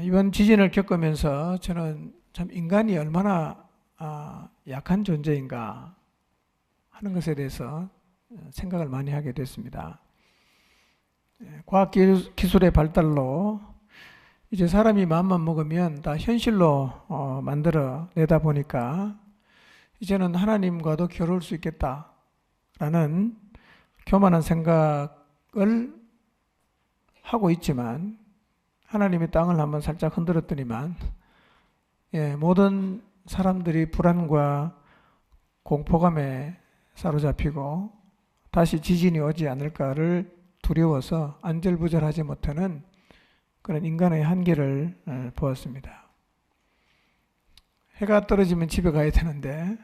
이번 지진을 겪으면서 저는 참 인간이 얼마나 약한 존재인가 하는 것에 대해서 생각을 많이 하게 됐습니다. 과학 기술의 발달로 이제 사람이 마음만 먹으면 다 현실로 만들어 내다 보니까 이제는 하나님과도 겨룰 수 있겠다라는 교만한 생각을 하고 있지만, 하나님이 땅을 한번 살짝 흔들었더니만 모든 사람들이 불안과 공포감에 사로잡히고 다시 지진이 오지 않을까를 두려워서 안절부절하지 못하는 그런 인간의 한계를 보았습니다. 해가 떨어지면 집에 가야 되는데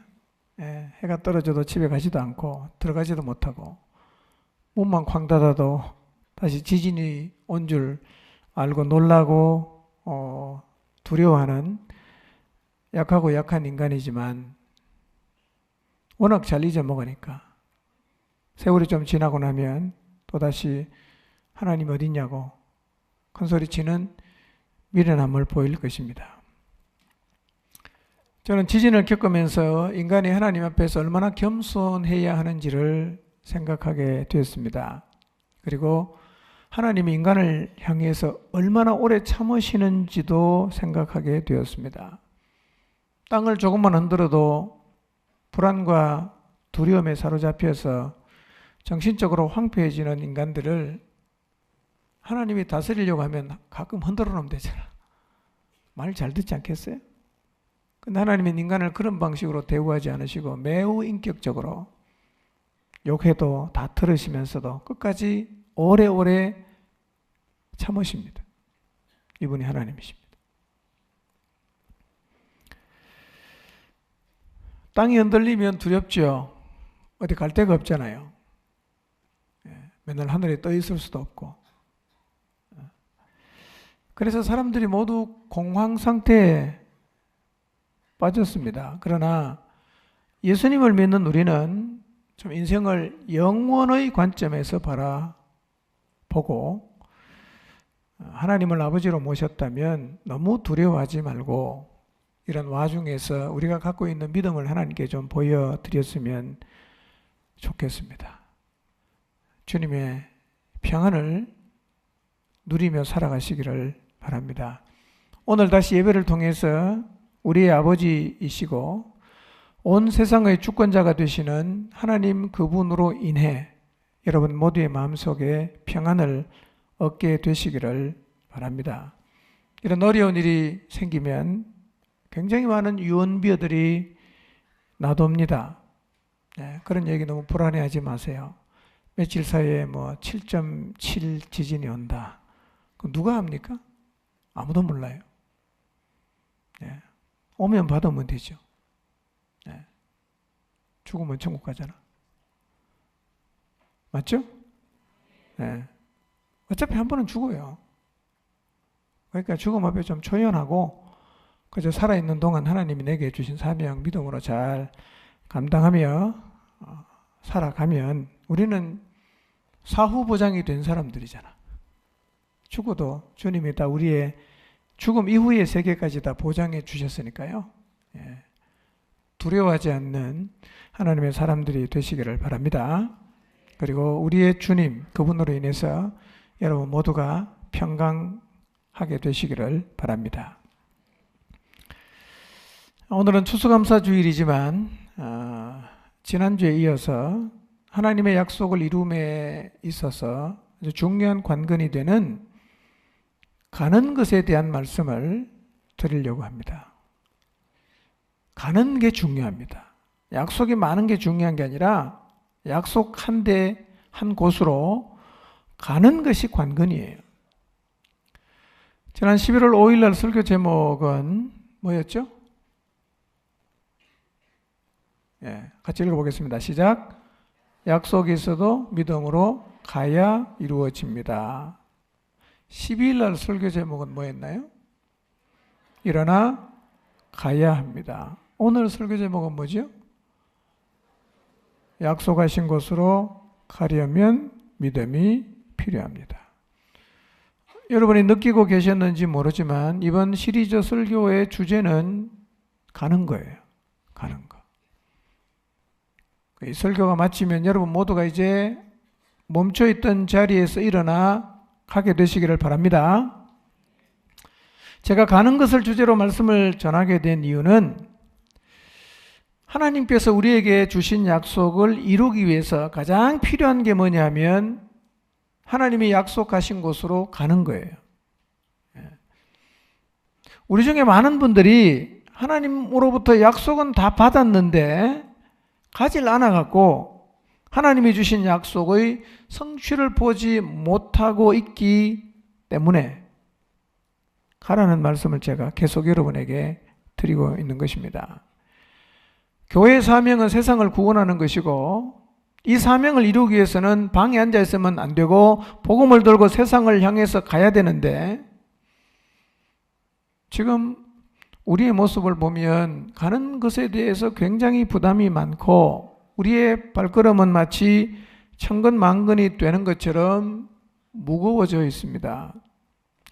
해가 떨어져도 집에 가지도 않고 들어가지도 못하고 문만 쾅 닫아도 다시 지진이 온 줄 알고 놀라고 두려워하는 약하고 약한 인간이지만, 워낙 잘 잊어먹으니까 세월이 좀 지나고 나면 또다시 하나님 어딨냐고 큰소리치는 미련함을 보일 것입니다. 저는 지진을 겪으면서 인간이 하나님 앞에서 얼마나 겸손해야 하는지를 생각하게 되었습니다. 그리고 하나님이 인간을 향해서 얼마나 오래 참으시는지도 생각하게 되었습니다. 땅을 조금만 흔들어도 불안과 두려움에 사로잡혀서 정신적으로 황폐해지는 인간들을 하나님이 다스리려고 하면 가끔 흔들어 놓으면 되잖아. 말 잘 듣지 않겠어요? 근데 하나님은 인간을 그런 방식으로 대우하지 않으시고 매우 인격적으로 욕해도 다 들으시면서도 끝까지 오래오래 참으십니다. 이분이 하나님이십니다. 땅이 흔들리면 두렵죠. 어디 갈 데가 없잖아요. 맨날 하늘에 떠 있을 수도 없고. 그래서 사람들이 모두 공황 상태에 빠졌습니다. 그러나 예수님을 믿는 우리는 좀 인생을 영원의 관점에서 바라보고 하나님을 아버지로 모셨다면 너무 두려워하지 말고 이런 와중에서 우리가 갖고 있는 믿음을 하나님께 좀 보여드렸으면 좋겠습니다. 주님의 평안을 누리며 살아가시기를 바랍니다. 오늘 다시 예배를 통해서 우리의 아버지이시고 온 세상의 주권자가 되시는 하나님 그분으로 인해 여러분 모두의 마음속에 평안을 얻게 되시기를 바랍니다. 이런 어려운 일이 생기면 굉장히 많은 유언비어들이 나놉니다. 그런 얘기 너무 불안해하지 마세요. 며칠 사이에 7.7 지진이 온다. 그럼 누가 합니까? 아무도 몰라요. 오면 받으면 되죠. 죽으면 천국 가잖아. 맞죠? 어차피 한 번은 죽어요. 그러니까 죽음 앞에 좀 초연하고 그저 살아있는 동안 하나님이 내게 주신 사명 믿음으로 잘 감당하며 살아가면 우리는 사후보장이 된 사람들이잖아. 죽어도 주님이 다 우리의 죽음 이후의 세계까지 다 보장해 주셨으니까요. 두려워하지 않는 하나님의 사람들이 되시기를 바랍니다. 그리고 우리의 주님 그분으로 인해서 여러분 모두가 평강하게 되시기를 바랍니다. 오늘은 추수감사주일이지만 지난주에 이어서 하나님의 약속을 이룸에 있어서 아주 중요한 관건이 되는 가는 것에 대한 말씀을 드리려고 합니다. 가는 게 중요합니다. 약속이 많은 게 중요한 게 아니라 약속한 데 한 곳으로 가는 것이 관건이에요. 지난 11월 5일 날 설교 제목은 뭐였죠? 같이 읽어보겠습니다. 시작. 약속이 있어도 믿음으로 가야 이루어집니다. 12일 날 설교 제목은 뭐였나요? 일어나 가야 합니다. 오늘 설교 제목은 뭐죠? 약속하신 곳으로 가려면 믿음이 필요합니다. 여러분이 느끼고 계셨는지 모르지만 이번 시리즈 설교의 주제는 가는 거예요. 가는 거. 이 설교가 마치면 여러분 모두가 이제 멈춰있던 자리에서 일어나 가게 되시기를 바랍니다. 제가 가는 것을 주제로 말씀을 전하게 된 이유는 하나님께서 우리에게 주신 약속을 이루기 위해서 가장 필요한 게 뭐냐면 하나님이 약속하신 곳으로 가는 거예요. 우리 중에 많은 분들이 하나님으로부터 약속은 다 받았는데 가질 않아갖고 하나님이 주신 약속의 성취를 보지 못하고 있기 때문에 가라는 말씀을 제가 계속 여러분에게 드리고 있는 것입니다. 교회의 사명은 세상을 구원하는 것이고 이 사명을 이루기 위해서는 방에 앉아 있으면 안 되고 복음을 들고 세상을 향해서 가야 되는데 지금 우리의 모습을 보면 가는 것에 대해서 굉장히 부담이 많고 우리의 발걸음은 마치 천근만근이 되는 것처럼 무거워져 있습니다.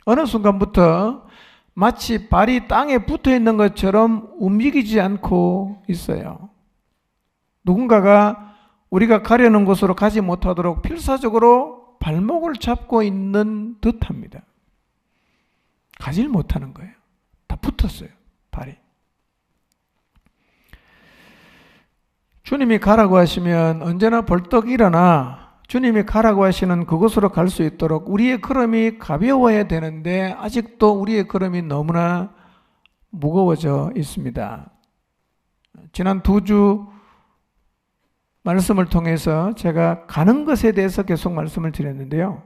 어느 순간부터 마치 발이 땅에 붙어 있는 것처럼 움직이지 않고 있어요. 누군가가 우리가 가려는 곳으로 가지 못하도록 필사적으로 발목을 잡고 있는 듯합니다. 가질 못하는 거예요. 다 붙었어요, 발이. 주님이 가라고 하시면 언제나 벌떡 일어나 주님이 가라고 하시는 그곳으로 갈 수 있도록 우리의 걸음이 가벼워야 되는데 아직도 우리의 걸음이 너무나 무거워져 있습니다. 지난 2주 말씀을 통해서 제가 가는 것에 대해서 계속 말씀을 드렸는데요.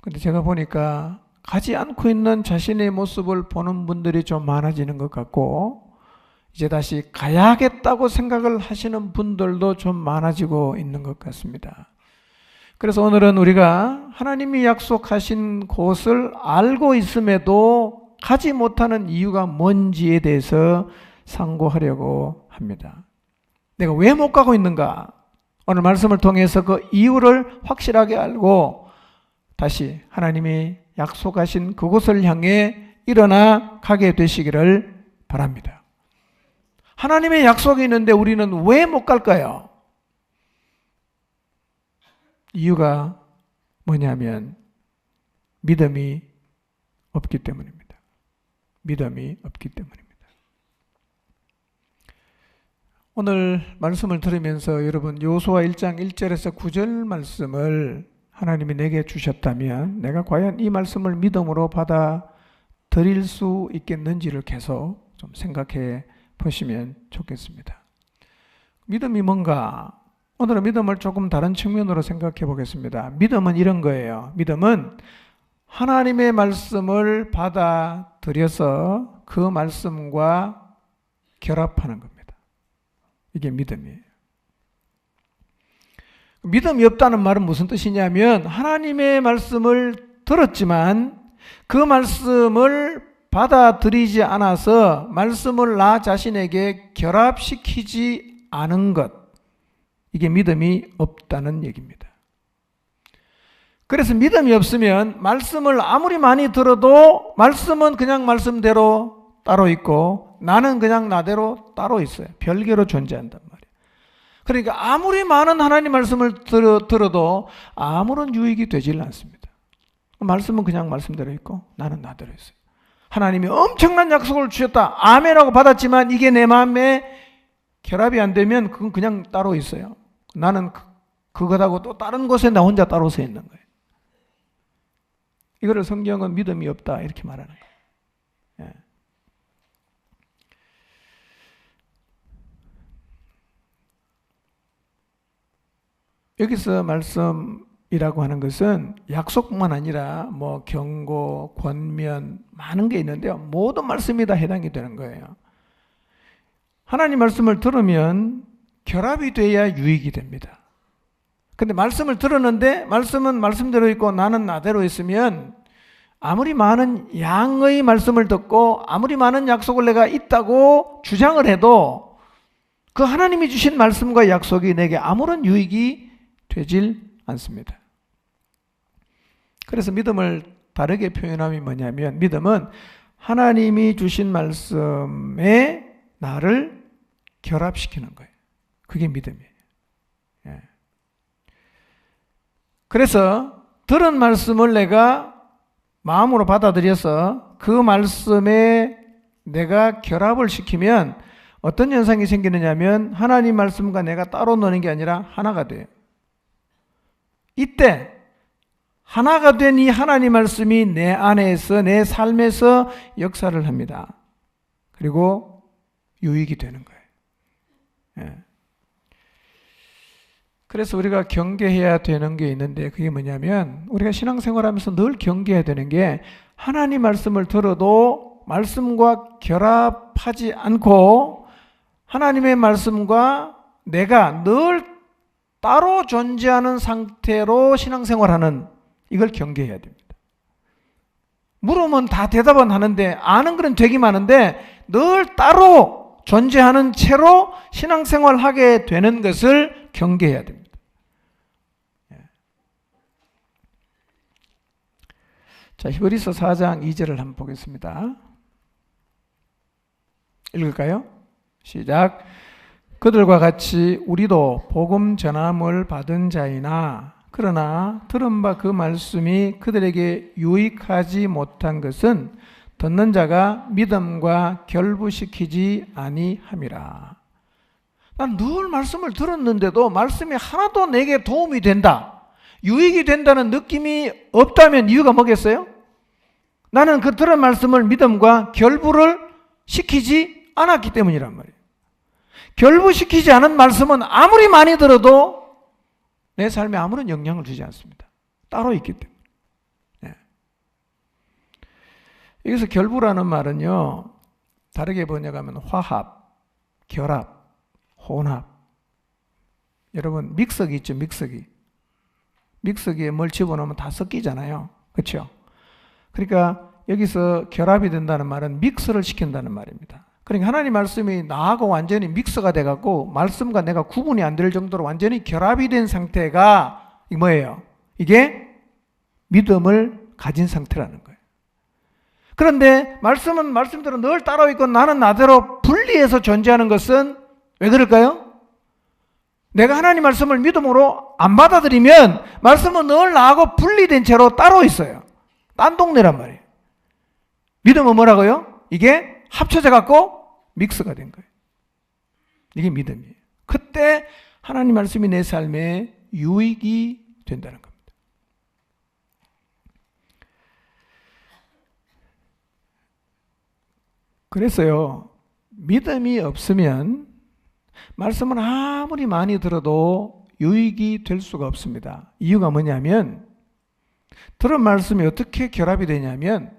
근데 제가 보니까 가지 않고 있는 자신의 모습을 보는 분들이 좀 많아지는 것 같고 이제 다시 가야겠다고 생각을 하시는 분들도 좀 많아지고 있는 것 같습니다. 그래서 오늘은 우리가 하나님이 약속하신 곳을 알고 있음에도 가지 못하는 이유가 뭔지에 대해서 상고하려고 합니다. 내가 왜 못 가고 있는가? 오늘 말씀을 통해서 그 이유를 확실하게 알고 다시 하나님이 약속하신 그곳을 향해 일어나 가게 되시기를 바랍니다. 하나님의 약속이 있는데 우리는 왜 못 갈까요? 이유가 뭐냐면 믿음이 없기 때문입니다. 믿음이 없기 때문입니다. 오늘 말씀을 들으면서 여러분 여호수아 1장 1절에서 9절 말씀을 하나님이 내게 주셨다면 내가 과연 이 말씀을 믿음으로 받아들일 수 있겠는지를 계속 좀 생각해 보시면 좋겠습니다. 믿음이 뭔가? 오늘은 믿음을 조금 다른 측면으로 생각해 보겠습니다. 믿음은 이런 거예요. 믿음은 하나님의 말씀을 받아들여서 그 말씀과 결합하는 겁니다. 이게 믿음이에요. 믿음이 없다는 말은 무슨 뜻이냐면 하나님의 말씀을 들었지만 그 말씀을 받아들이지 않아서 말씀을 나 자신에게 결합시키지 않은 것, 이게 믿음이 없다는 얘기입니다. 그래서 믿음이 없으면 말씀을 아무리 많이 들어도 말씀은 그냥 말씀대로 따로 있고 나는 그냥 나대로 따로 있어요. 별개로 존재한단 말이에요. 그러니까 아무리 많은 하나님 말씀을 들어도 아무런 유익이 되질 않습니다. 말씀은 그냥 말씀대로 있고 나는 나대로 있어요. 하나님이 엄청난 약속을 주셨다. 아멘하고 받았지만 이게 내 마음에 결합이 안 되면 그건 그냥 따로 있어요. 나는 그것하고 또 다른 곳에 나 혼자 따로 서 있는 거예요. 이거를 성경은 믿음이 없다 이렇게 말하는 거예요. 예. 여기서 말씀이라고 하는 것은 약속뿐만 아니라 뭐 경고, 권면 많은 게 있는데요. 모든 말씀이 다 해당이 되는 거예요. 하나님 말씀을 들으면 결합이 돼야 유익이 됩니다. 근데 말씀을 들었는데 말씀은 말씀대로 있고 나는 나대로 있으면 아무리 많은 양의 말씀을 듣고 아무리 많은 약속을 내가 있다고 주장을 해도 그 하나님이 주신 말씀과 약속이 내게 아무런 유익이 되질 않습니다. 그래서 믿음을 다르게 표현하면 뭐냐면 믿음은 하나님이 주신 말씀에 나를 결합시키는 거예요. 그게 믿음이에요. 예. 그래서 들은 말씀을 내가 마음으로 받아들여서 그 말씀에 내가 결합을 시키면 어떤 현상이 생기느냐면 하나님 말씀과 내가 따로 노는 게 아니라 하나가 돼요. 이때 하나가 된 이 하나님 말씀이 내 안에서 내 삶에서 역사를 합니다. 그리고 유익이 되는 거예요. 예. 그래서 우리가 경계해야 되는 게 있는데 그게 뭐냐면 우리가 신앙생활하면서 늘 경계해야 되는 게 하나님 말씀을 들어도 말씀과 결합하지 않고 하나님의 말씀과 내가 늘 따로 존재하는 상태로 신앙생활하는 이걸 경계해야 됩니다. 물으면 다 대답은 하는데 아는 건 되기만 하는데 늘 따로 존재하는 채로 신앙생활하게 되는 것을 경계해야 됩니다. 자, 히브리서 4장 2절을 한번 보겠습니다. 읽을까요? 시작. 그들과 같이 우리도 복음 전함을 받은 자이나 그러나 들은 바 그 말씀이 그들에게 유익하지 못한 것은 듣는 자가 믿음과 결부시키지 아니함이라. 난 늘 말씀을 들었는데도 말씀이 하나도 내게 도움이 된다, 유익이 된다는 느낌이 없다면 이유가 뭐겠어요? 나는 그 들은 말씀을 믿음과 결부를 시키지 않았기 때문이란 말이에요. 결부시키지 않은 말씀은 아무리 많이 들어도 내 삶에 아무런 영향을 주지 않습니다. 따로 있기 때문에. 네. 여기서 결부라는 말은요, 다르게 번역하면 화합, 결합, 혼합. 여러분 믹서기 있죠, 믹서기. 믹서기에 뭘 집어넣으면 다 섞이잖아요. 그렇죠? 그러니까 여기서 결합이 된다는 말은 믹서를 시킨다는 말입니다. 그러니까 하나님 말씀이 나하고 완전히 믹서가 돼갖고 말씀과 내가 구분이 안 될 정도로 완전히 결합이 된 상태가 뭐예요? 이게 믿음을 가진 상태라는 거예요. 그런데 말씀은 말씀대로 늘 따로 있고 나는 나대로 분리해서 존재하는 것은 왜 그럴까요? 내가 하나님 말씀을 믿음으로 안 받아들이면 말씀은 늘 나하고 분리된 채로 따로 있어요. 딴 동네란 말이에요. 믿음은 뭐라고요? 이게 합쳐져 갖고 믹스가 된 거예요. 이게 믿음이에요. 그때 하나님 말씀이 내 삶에 유익이 된다는 겁니다. 그래서요, 믿음이 없으면 말씀은 아무리 많이 들어도 유익이 될 수가 없습니다. 이유가 뭐냐면 들은 말씀이 어떻게 결합이 되냐면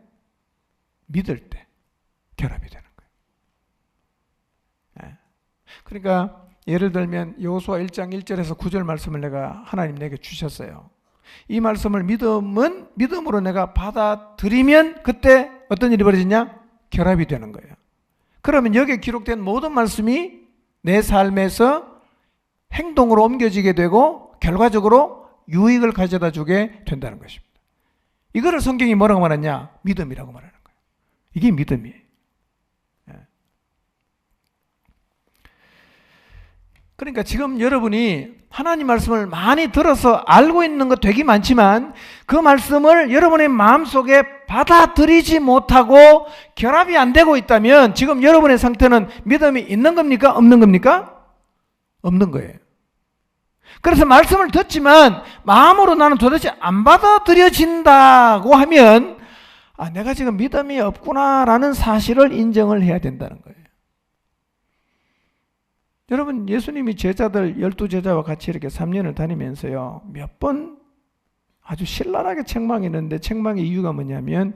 믿을 때 결합이 되는 거예요. 그러니까 예를 들면 여호수아 1장 1절에서 9절 말씀을 내가 하나님 내게 주셨어요. 이 말씀을 믿음으로 내가 받아들이면 그때 어떤 일이 벌어지냐? 결합이 되는 거예요. 그러면 여기에 기록된 모든 말씀이 내 삶에서 행동으로 옮겨지게 되고 결과적으로 유익을 가져다 주게 된다는 것입니다. 이거를 성경이 뭐라고 말하냐? 믿음이라고 말하는 거예요. 이게 믿음이에요. 그러니까 지금 여러분이 하나님 말씀을 많이 들어서 알고 있는 것 되게 많지만 그 말씀을 여러분의 마음속에 받아들이지 못하고 결합이 안 되고 있다면 지금 여러분의 상태는 믿음이 있는 겁니까? 없는 겁니까? 없는 거예요. 그래서 말씀을 듣지만 마음으로 나는 도대체 안 받아들여진다고 하면 내가 지금 믿음이 없구나라는 사실을 인정을 해야 된다는 거예요. 여러분, 예수님이 제자들 12제자와 같이 이렇게 3년을 다니면서요, 몇 번 아주 신랄하게 책망했는데 책망의 이유가 뭐냐면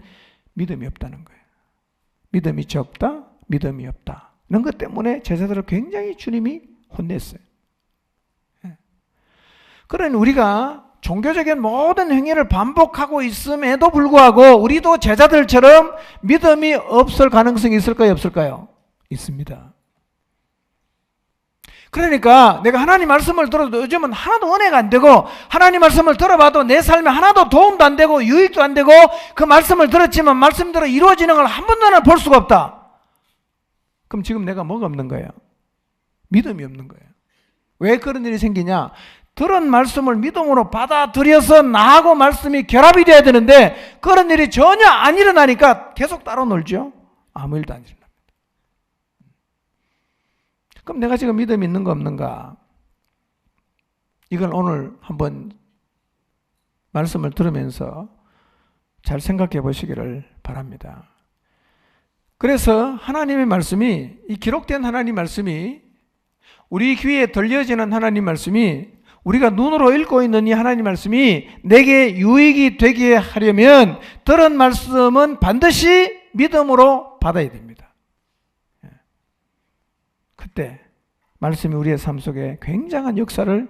믿음이 없다는 거예요. 믿음이 적다, 믿음이 없다. 이런 것 때문에 제자들을 굉장히 주님이 혼냈어요. 그러니 우리가 종교적인 모든 행위를 반복하고 있음에도 불구하고 우리도 제자들처럼 믿음이 없을 가능성이 있을까요, 없을까요? 있습니다. 그러니까 내가 하나님 말씀을 들어도 요즘은 하나도 은혜가 안 되고, 하나님 말씀을 들어봐도 내 삶에 하나도 도움도 안 되고 유익도 안 되고, 그 말씀을 들었지만 말씀대로 이루어지는 걸 한 번도 볼 수가 없다. 그럼 지금 내가 뭐가 없는 거예요? 믿음이 없는 거예요. 왜 그런 일이 생기냐? 들은 말씀을 믿음으로 받아들여서 나하고 말씀이 결합이 돼야 되는데 그런 일이 전혀 안 일어나니까 계속 따로 놀죠. 아무 일도 안 일어납니다. 그럼 내가 지금 믿음이 있는가 없는가? 이걸 오늘 한번 말씀을 들으면서 잘 생각해 보시기를 바랍니다. 그래서 하나님의 말씀이, 이 기록된 하나님 말씀이, 우리 귀에 들려지는 하나님 말씀이, 우리가 눈으로 읽고 있는 이 하나님 말씀이 내게 유익이 되게 하려면 들은 말씀은 반드시 믿음으로 받아야 됩니다. 그때 말씀이 우리의 삶 속에 굉장한 역사를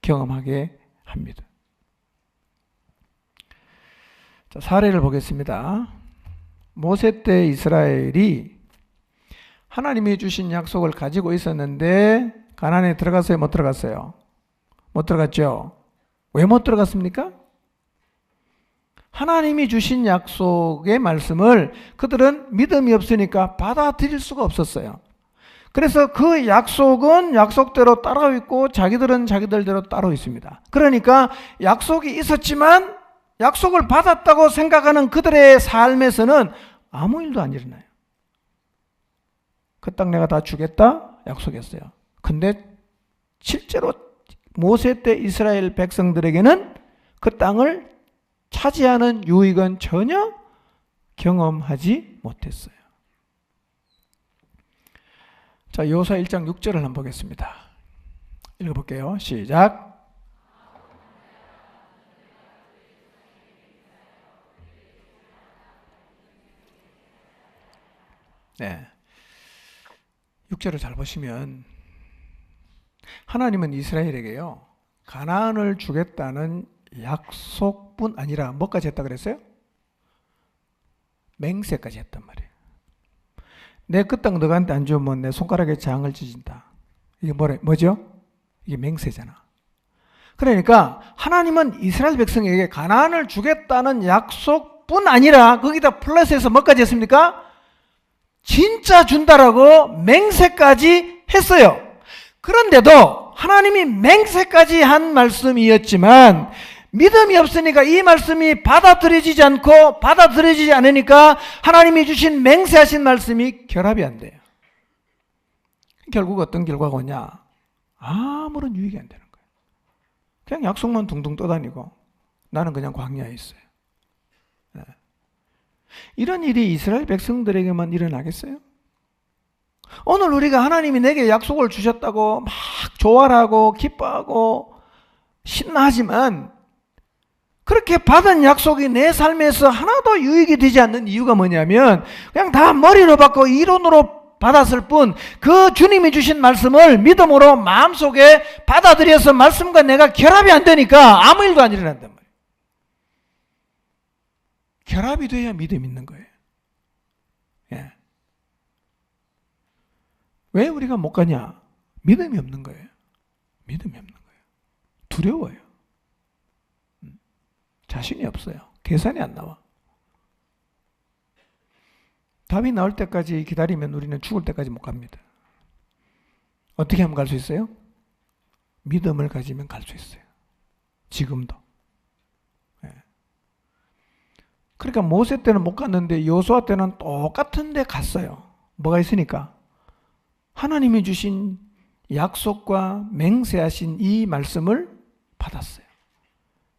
경험하게 합니다. 자, 사례를 보겠습니다. 모세 때 이스라엘이 하나님이 주신 약속을 가지고 있었는데 가나안에 들어갔어요? 못 들어갔어요? 못 들어갔죠? 왜 못 들어갔습니까? 하나님이 주신 약속의 말씀을 그들은 믿음이 없으니까 받아들일 수가 없었어요. 그래서 그 약속은 약속대로 따로 있고 자기들은 자기들대로 따로 있습니다. 그러니까 약속이 있었지만 약속을 받았다고 생각하는 그들의 삶에서는 아무 일도 안 일어나요. 그 땅 내가 다 주겠다 약속했어요. 근데 실제로 모세 때 이스라엘 백성들에게는 그 땅을 차지하는 유익은 전혀 경험하지 못했어요. 자, 여호수아 1장 6절을 한번 보겠습니다. 읽어볼게요. 시작. 네. 6절을 잘 보시면 하나님은 이스라엘에게요, 가나안을 주겠다는 약속뿐 아니라 뭐까지 했다 그랬어요? 맹세까지 했단 말이에요. 내 그 땅 너한테 안 주면 내 손가락에 장을 찢는다. 이게 뭐죠? 이게 맹세잖아. 그러니까 하나님은 이스라엘 백성에게 가나안을 주겠다는 약속뿐 아니라 거기다 플러스해서 뭐까지 했습니까? 진짜 준다라고 맹세까지 했어요. 그런데도 하나님이 맹세까지 한 말씀이었지만 믿음이 없으니까 이 말씀이 받아들여지지 않으니까 하나님이 주신 맹세하신 말씀이 결합이 안 돼요. 결국 어떤 결과가 오냐? 아무런 유익이 안 되는 거예요. 그냥 약속만 둥둥 떠다니고 나는 그냥 광야에 있어요. 네. 이런 일이 이스라엘 백성들에게만 일어나겠어요? 오늘 우리가 하나님이 내게 약속을 주셨다고 막 조화하고 기뻐하고 신나하지만 그렇게 받은 약속이 내 삶에서 하나도 유익이 되지 않는 이유가 뭐냐면 그냥 다 머리로 받고 이론으로 받았을 뿐 그 주님이 주신 말씀을 믿음으로 마음속에 받아들여서 말씀과 내가 결합이 안 되니까 아무 일도 안 일어난단 말이에요. 결합이 돼야 믿음이 있는 거예요. 예. 왜 우리가 못 가냐? 믿음이 없는 거예요. 믿음이 없는 거예요. 두려워요. 자신이 없어요. 계산이 안 나와. 답이 나올 때까지 기다리면 우리는 죽을 때까지 못 갑니다. 어떻게 하면 갈 수 있어요? 믿음을 가지면 갈 수 있어요. 지금도. 예. 그러니까 모세 때는 못 갔는데 여호수아 때는 똑같은 데 갔어요. 뭐가 있으니까? 하나님이 주신 약속과 맹세하신 이 말씀을 받았어요.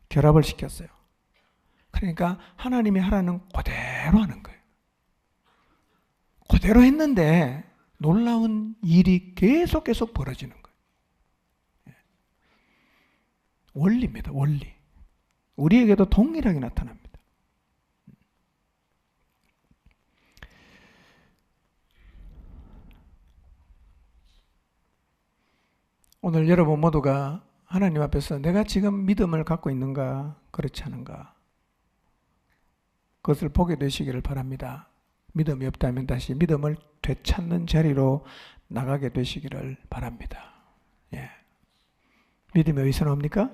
결합을 시켰어요. 그러니까 하나님이 하라는 그대로 하는 거예요. 그대로 했는데 놀라운 일이 계속 벌어지는 거예요. 원리입니다. 원리. 우리에게도 동일하게 나타납니다. 오늘 여러분 모두가 하나님 앞에서 내가 지금 믿음을 갖고 있는가 그렇지 않은가 그것을 보게 되시기를 바랍니다. 믿음이 없다면 다시 믿음을 되찾는 자리로 나가게 되시기를 바랍니다. 예. 믿음이 어디서 나옵니까?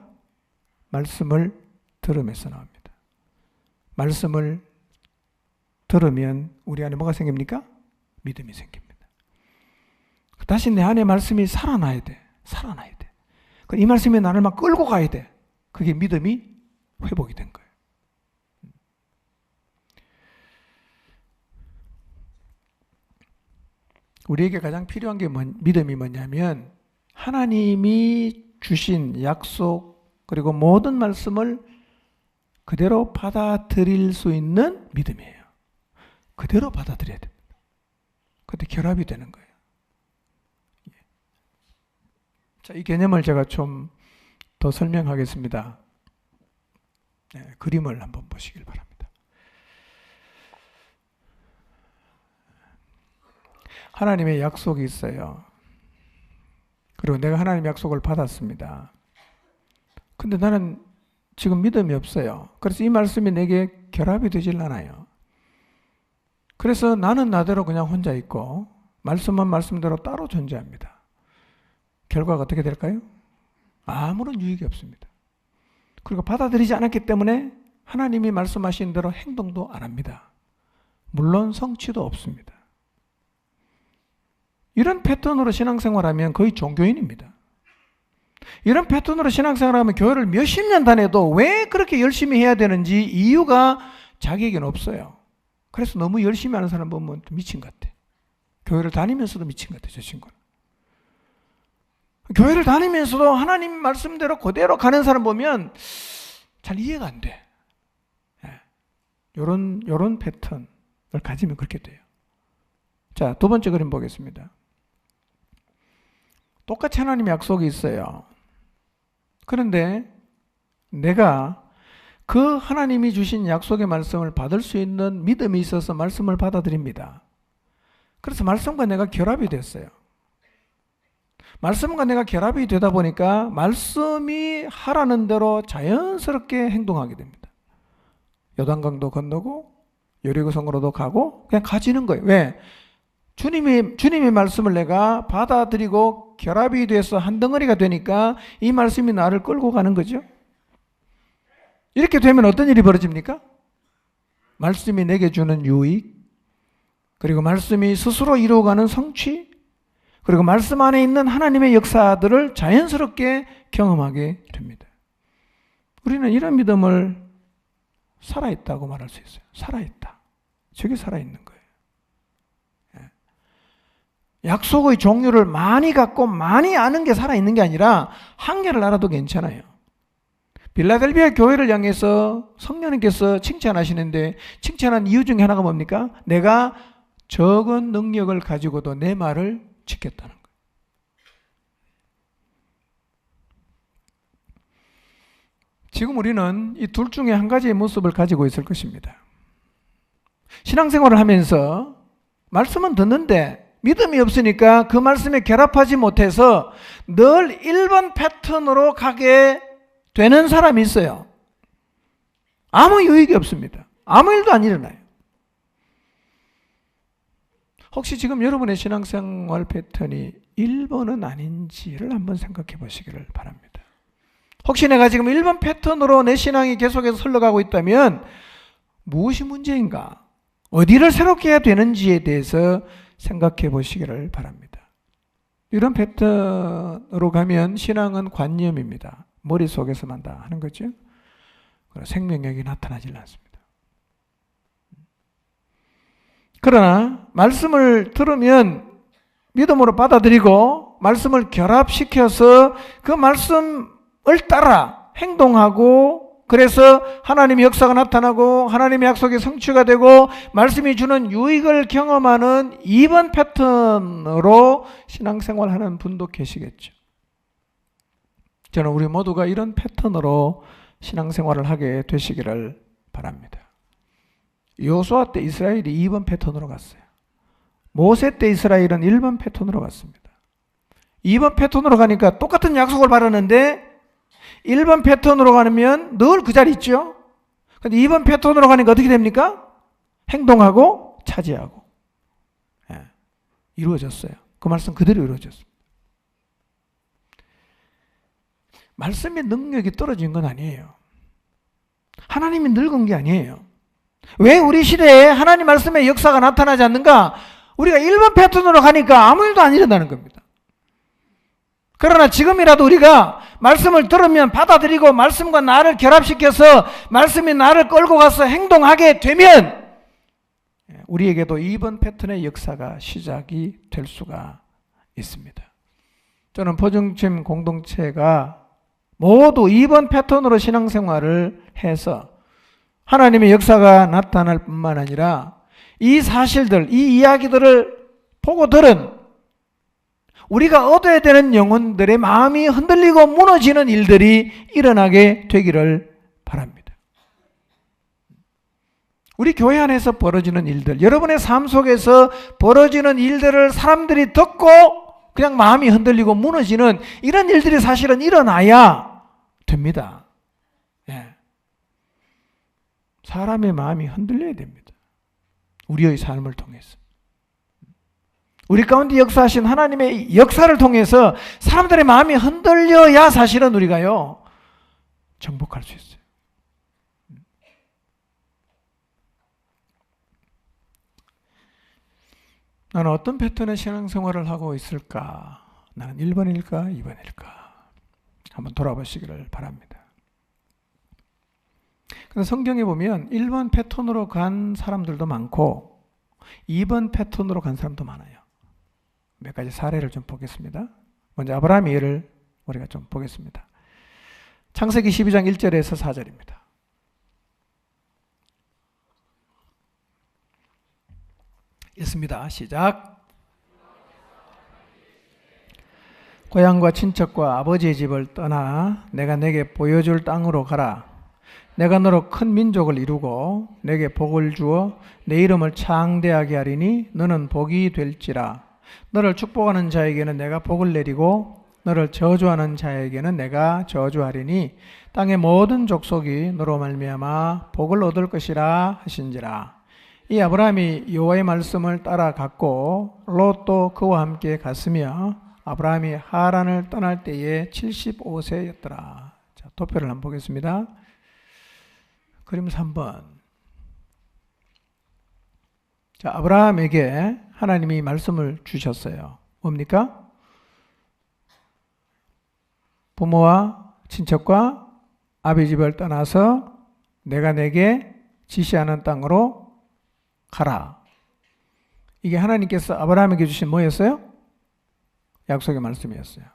말씀을 들으면서 나옵니다. 말씀을 들으면 우리 안에 뭐가 생깁니까? 믿음이 생깁니다. 다시 내 안에 말씀이 살아나야 돼. 살아나야 돼. 이 말씀이 나를 막 끌고 가야 돼. 그게 믿음이 회복이 된 거예요. 우리에게 가장 필요한 게 믿음이 뭐냐면 하나님이 주신 약속 그리고 모든 말씀을 그대로 받아들일 수 있는 믿음이에요. 그대로 받아들여야 됩니다. 그때 결합이 되는 거예요. 자, 이 개념을 제가 좀 더 설명하겠습니다. 네, 그림을 한번 보시길 바랍니다. 하나님의 약속이 있어요. 그리고 내가 하나님의 약속을 받았습니다. 근데 나는 지금 믿음이 없어요. 그래서 이 말씀이 내게 결합이 되질 않아요. 그래서 나는 나대로 그냥 혼자 있고 말씀은 말씀대로 따로 존재합니다. 결과가 어떻게 될까요? 아무런 유익이 없습니다. 그리고 받아들이지 않았기 때문에 하나님이 말씀하신 대로 행동도 안 합니다. 물론 성취도 없습니다. 이런 패턴으로 신앙생활하면 거의 종교인입니다. 이런 패턴으로 신앙생활하면 교회를 몇십 년 다녀도 왜 그렇게 열심히 해야 되는지 이유가 자기에게는 없어요. 그래서 너무 열심히 하는 사람 보면 미친 것 같아. 교회를 다니면서도 미친 것 같아, 저 친구는. 교회를 다니면서도 하나님 말씀대로 그대로 가는 사람 보면 잘 이해가 안 돼. 요런 패턴을 가지면 그렇게 돼요. 자, 두 번째 그림 보겠습니다. 똑같이 하나님의 약속이 있어요. 그런데 내가 그 하나님이 주신 약속의 말씀을 받을 수 있는 믿음이 있어서 말씀을 받아들입니다. 그래서 말씀과 내가 결합이 됐어요. 말씀과 내가 결합이 되다 보니까 말씀이 하라는 대로 자연스럽게 행동하게 됩니다. 요단강도 건너고 여리고성으로도 가고 그냥 가지는 거예요. 왜? 주님의 말씀을 내가 받아들이고 결합이 돼서 한 덩어리가 되니까 이 말씀이 나를 끌고 가는 거죠. 이렇게 되면 어떤 일이 벌어집니까? 말씀이 내게 주는 유익, 그리고 말씀이 스스로 이루어가는 성취, 그리고 말씀 안에 있는 하나님의 역사들을 자연스럽게 경험하게 됩니다. 우리는 이런 믿음을 살아있다고 말할 수 있어요. 살아있다. 저게 살아있는 거예요. 약속의 종류를 많이 갖고 많이 아는 게 살아있는 게 아니라 한 개를 알아도 괜찮아요. 빌라델비아 교회를 향해서 성령님께서 칭찬하시는데 칭찬한 이유 중에 하나가 뭡니까? 내가 적은 능력을 가지고도 내 말을 지켰다는 거예요. 지금 우리는 이 둘 중에 한 가지의 모습을 가지고 있을 것입니다. 신앙생활을 하면서 말씀은 듣는데 믿음이 없으니까 그 말씀에 결합하지 못해서 늘 1번 패턴으로 가게 되는 사람이 있어요. 아무 유익이 없습니다. 아무 일도 안 일어나요. 혹시 지금 여러분의 신앙생활 패턴이 1번은 아닌지를 한번 생각해 보시기를 바랍니다. 혹시 내가 지금 1번 패턴으로 내 신앙이 계속해서 흘러가고 있다면 무엇이 문제인가? 어디를 새롭게 해야 되는지에 대해서 생각해 보시기를 바랍니다. 이런 패턴으로 가면 신앙은 관념입니다. 머릿속에서만 다 하는 거죠. 생명력이 나타나질 않습니다. 그러나 말씀을 들으면 믿음으로 받아들이고 말씀을 결합시켜서 그 말씀을 따라 행동하고 그래서 하나님의 역사가 나타나고 하나님의 약속이 성취가 되고 말씀이 주는 유익을 경험하는 2번 패턴으로 신앙생활하는 분도 계시겠죠. 저는 우리 모두가 이런 패턴으로 신앙생활을 하게 되시기를 바랍니다. 여호수아 때 이스라엘이 2번 패턴으로 갔어요. 모세 때 이스라엘은 1번 패턴으로 갔습니다. 2번 패턴으로 가니까 똑같은 약속을 받았는데 1번 패턴으로 가면 늘 그 자리 있죠. 근데 2번 패턴으로 가니까 어떻게 됩니까? 행동하고 차지하고 이루어졌어요. 그 말씀 그대로 이루어졌습니다. 말씀의 능력이 떨어진 건 아니에요. 하나님이 늙은 게 아니에요. 왜 우리 시대에 하나님 말씀의 역사가 나타나지 않는가? 우리가 일반 패턴으로 가니까 아무 일도 안 일어나는 겁니다. 그러나 지금이라도 우리가 말씀을 들으면 받아들이고 말씀과 나를 결합시켜서 말씀이 나를 끌고 가서 행동하게 되면 우리에게도 2번 패턴의 역사가 시작이 될 수가 있습니다. 저는 포중팀 공동체가 모두 2번 패턴으로 신앙생활을 해서 하나님의 역사가 나타날 뿐만 아니라 이 사실들, 이 이야기들을 보고 들은 우리가 얻어야 되는 영혼들의 마음이 흔들리고 무너지는 일들이 일어나게 되기를 바랍니다. 우리 교회 안에서 벌어지는 일들, 여러분의 삶 속에서 벌어지는 일들을 사람들이 듣고 그냥 마음이 흔들리고 무너지는 이런 일들이 사실은 일어나야 됩니다. 예. 사람의 마음이 흔들려야 됩니다. 우리의 삶을 통해서. 우리 가운데 역사하신 하나님의 역사를 통해서 사람들의 마음이 흔들려야 사실은 우리가요, 정복할 수 있어요. 나는 어떤 패턴의 신앙생활을 하고 있을까? 나는 1번일까? 2번일까? 한번 돌아보시기를 바랍니다. 근데 성경에 보면 1번 패턴으로 간 사람들도 많고 2번 패턴으로 간 사람도 많아요. 몇 가지 사례를 좀 보겠습니다. 먼저 아브라함의 예를 우리가 좀 보겠습니다. 창세기 12장 1절에서 4절입니다. 읽습니다. 시작. 고향과 친척과 아버지의 집을 떠나 내가 내게 보여줄 땅으로 가라. 내가 너로 큰 민족을 이루고 내게 복을 주어 내 이름을 창대하게 하리니 너는 복이 될지라. 너를 축복하는 자에게는 내가 복을 내리고 너를 저주하는 자에게는 내가 저주하리니 땅의 모든 족속이 너로 말미암아 복을 얻을 것이라 하신지라. 이 아브라함이 여호와의 말씀을 따라갔고 롯도 그와 함께 갔으며 아브라함이 하란을 떠날 때에 75세였더라. 자, 도표를 한번 보겠습니다. 그림 3번. 자, 아브라함에게 하나님이 말씀을 주셨어요. 뭡니까? 부모와 친척과 아비 집을 떠나서 내가 내게 지시하는 땅으로 가라. 이게 하나님께서 아브라함에게 주신 뭐였어요? 약속의 말씀이었어요.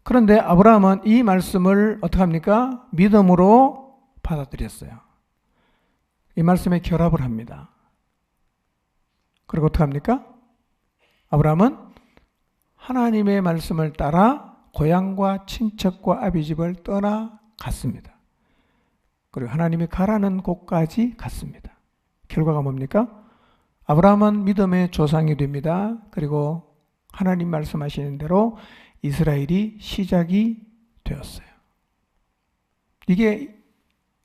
그런데 아브라함은 이 말씀을 어떻게 합니까? 믿음으로 받아들였어요. 이 말씀에 결합을 합니다. 그리고 어떻게 합니까? 아브라함은 하나님의 말씀을 따라 고향과 친척과 아비집을 떠나갔습니다. 그리고 하나님이 가라는 곳까지 갔습니다. 결과가 뭡니까? 아브라함은 믿음의 조상이 됩니다. 그리고 하나님 말씀하시는 대로 이스라엘이 시작이 되었어요. 이게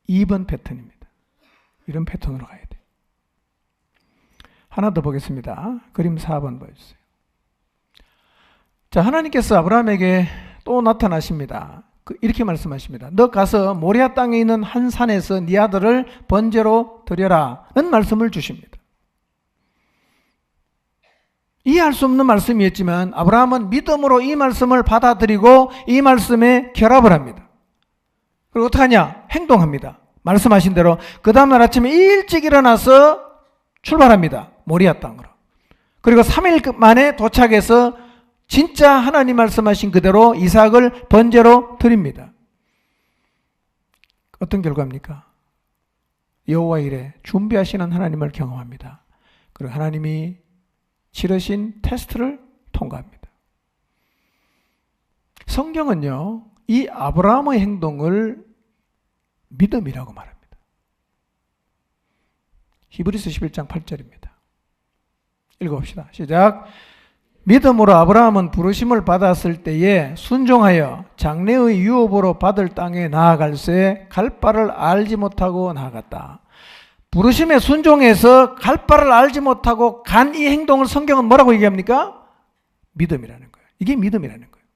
2번 패턴입니다. 이런 패턴으로 가야 돼요. 하나 더 보겠습니다. 그림 4번 보여주세요. 자, 하나님께서 아브라함에게 또 나타나십니다. 이렇게 말씀하십니다. 너 가서 모리아 땅에 있는 한 산에서 네 아들을 번제로 드려라는 말씀을 주십니다. 이해할 수 없는 말씀이었지만 아브라함은 믿음으로 이 말씀을 받아들이고 이 말씀에 결합을 합니다. 그리고 어떻게 하냐? 행동합니다. 말씀하신 대로 그 다음날 아침에 일찍 일어나서 출발합니다. 모리아 땅으로. 그리고 3일 만에 도착해서 진짜 하나님 말씀하신 그대로 이삭을 번제로 드립니다. 어떤 결과입니까? 여호와 일에 준비하시는 하나님을 경험합니다. 그리고 하나님이 치르신 테스트를 통과합니다. 성경은요, 이 아브라함의 행동을 믿음이라고 말합니다. 히브리서 11장 8절입니다. 읽어봅시다. 시작. 믿음으로 아브라함은 부르심을 받았을 때에 순종하여 장래의 유업으로 받을 땅에 나아갈새 갈 바를 알지 못하고 나아갔다. 부르심에 순종해서 갈 바를 알지 못하고 간 이 행동을 성경은 뭐라고 얘기합니까? 믿음이라는 거예요. 이게 믿음이라는 거예요.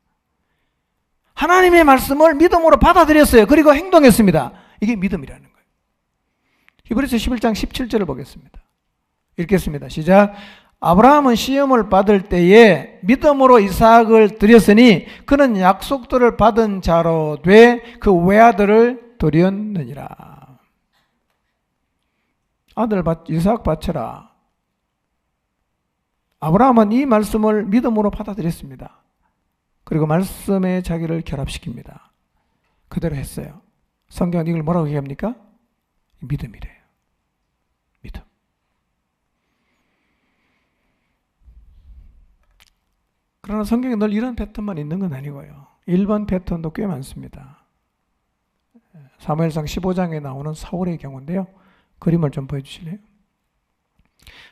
하나님의 말씀을 믿음으로 받아들였어요. 그리고 행동했습니다. 이게 믿음이라는 거예요. 히브리서 11장 17절을 보겠습니다. 읽겠습니다. 시작. 아브라함은 시험을 받을 때에 믿음으로 이삭을 드렸으니 그는 약속들을 받은 자로 돼 그 외아들을 드렸느니라. 아들 이삭 바쳐라. 아브라함은 이 말씀을 믿음으로 받아들였습니다. 그리고 말씀에 자기를 결합시킵니다. 그대로 했어요. 성경은 이걸 뭐라고 얘기합니까? 믿음이래요. 믿음. 그러나 성경에 늘 이런 패턴만 있는 건 아니고요. 1번 패턴도 꽤 많습니다. 사무엘상 15장에 나오는 사울의 경우인데요. 그림을 좀 보여주실래요?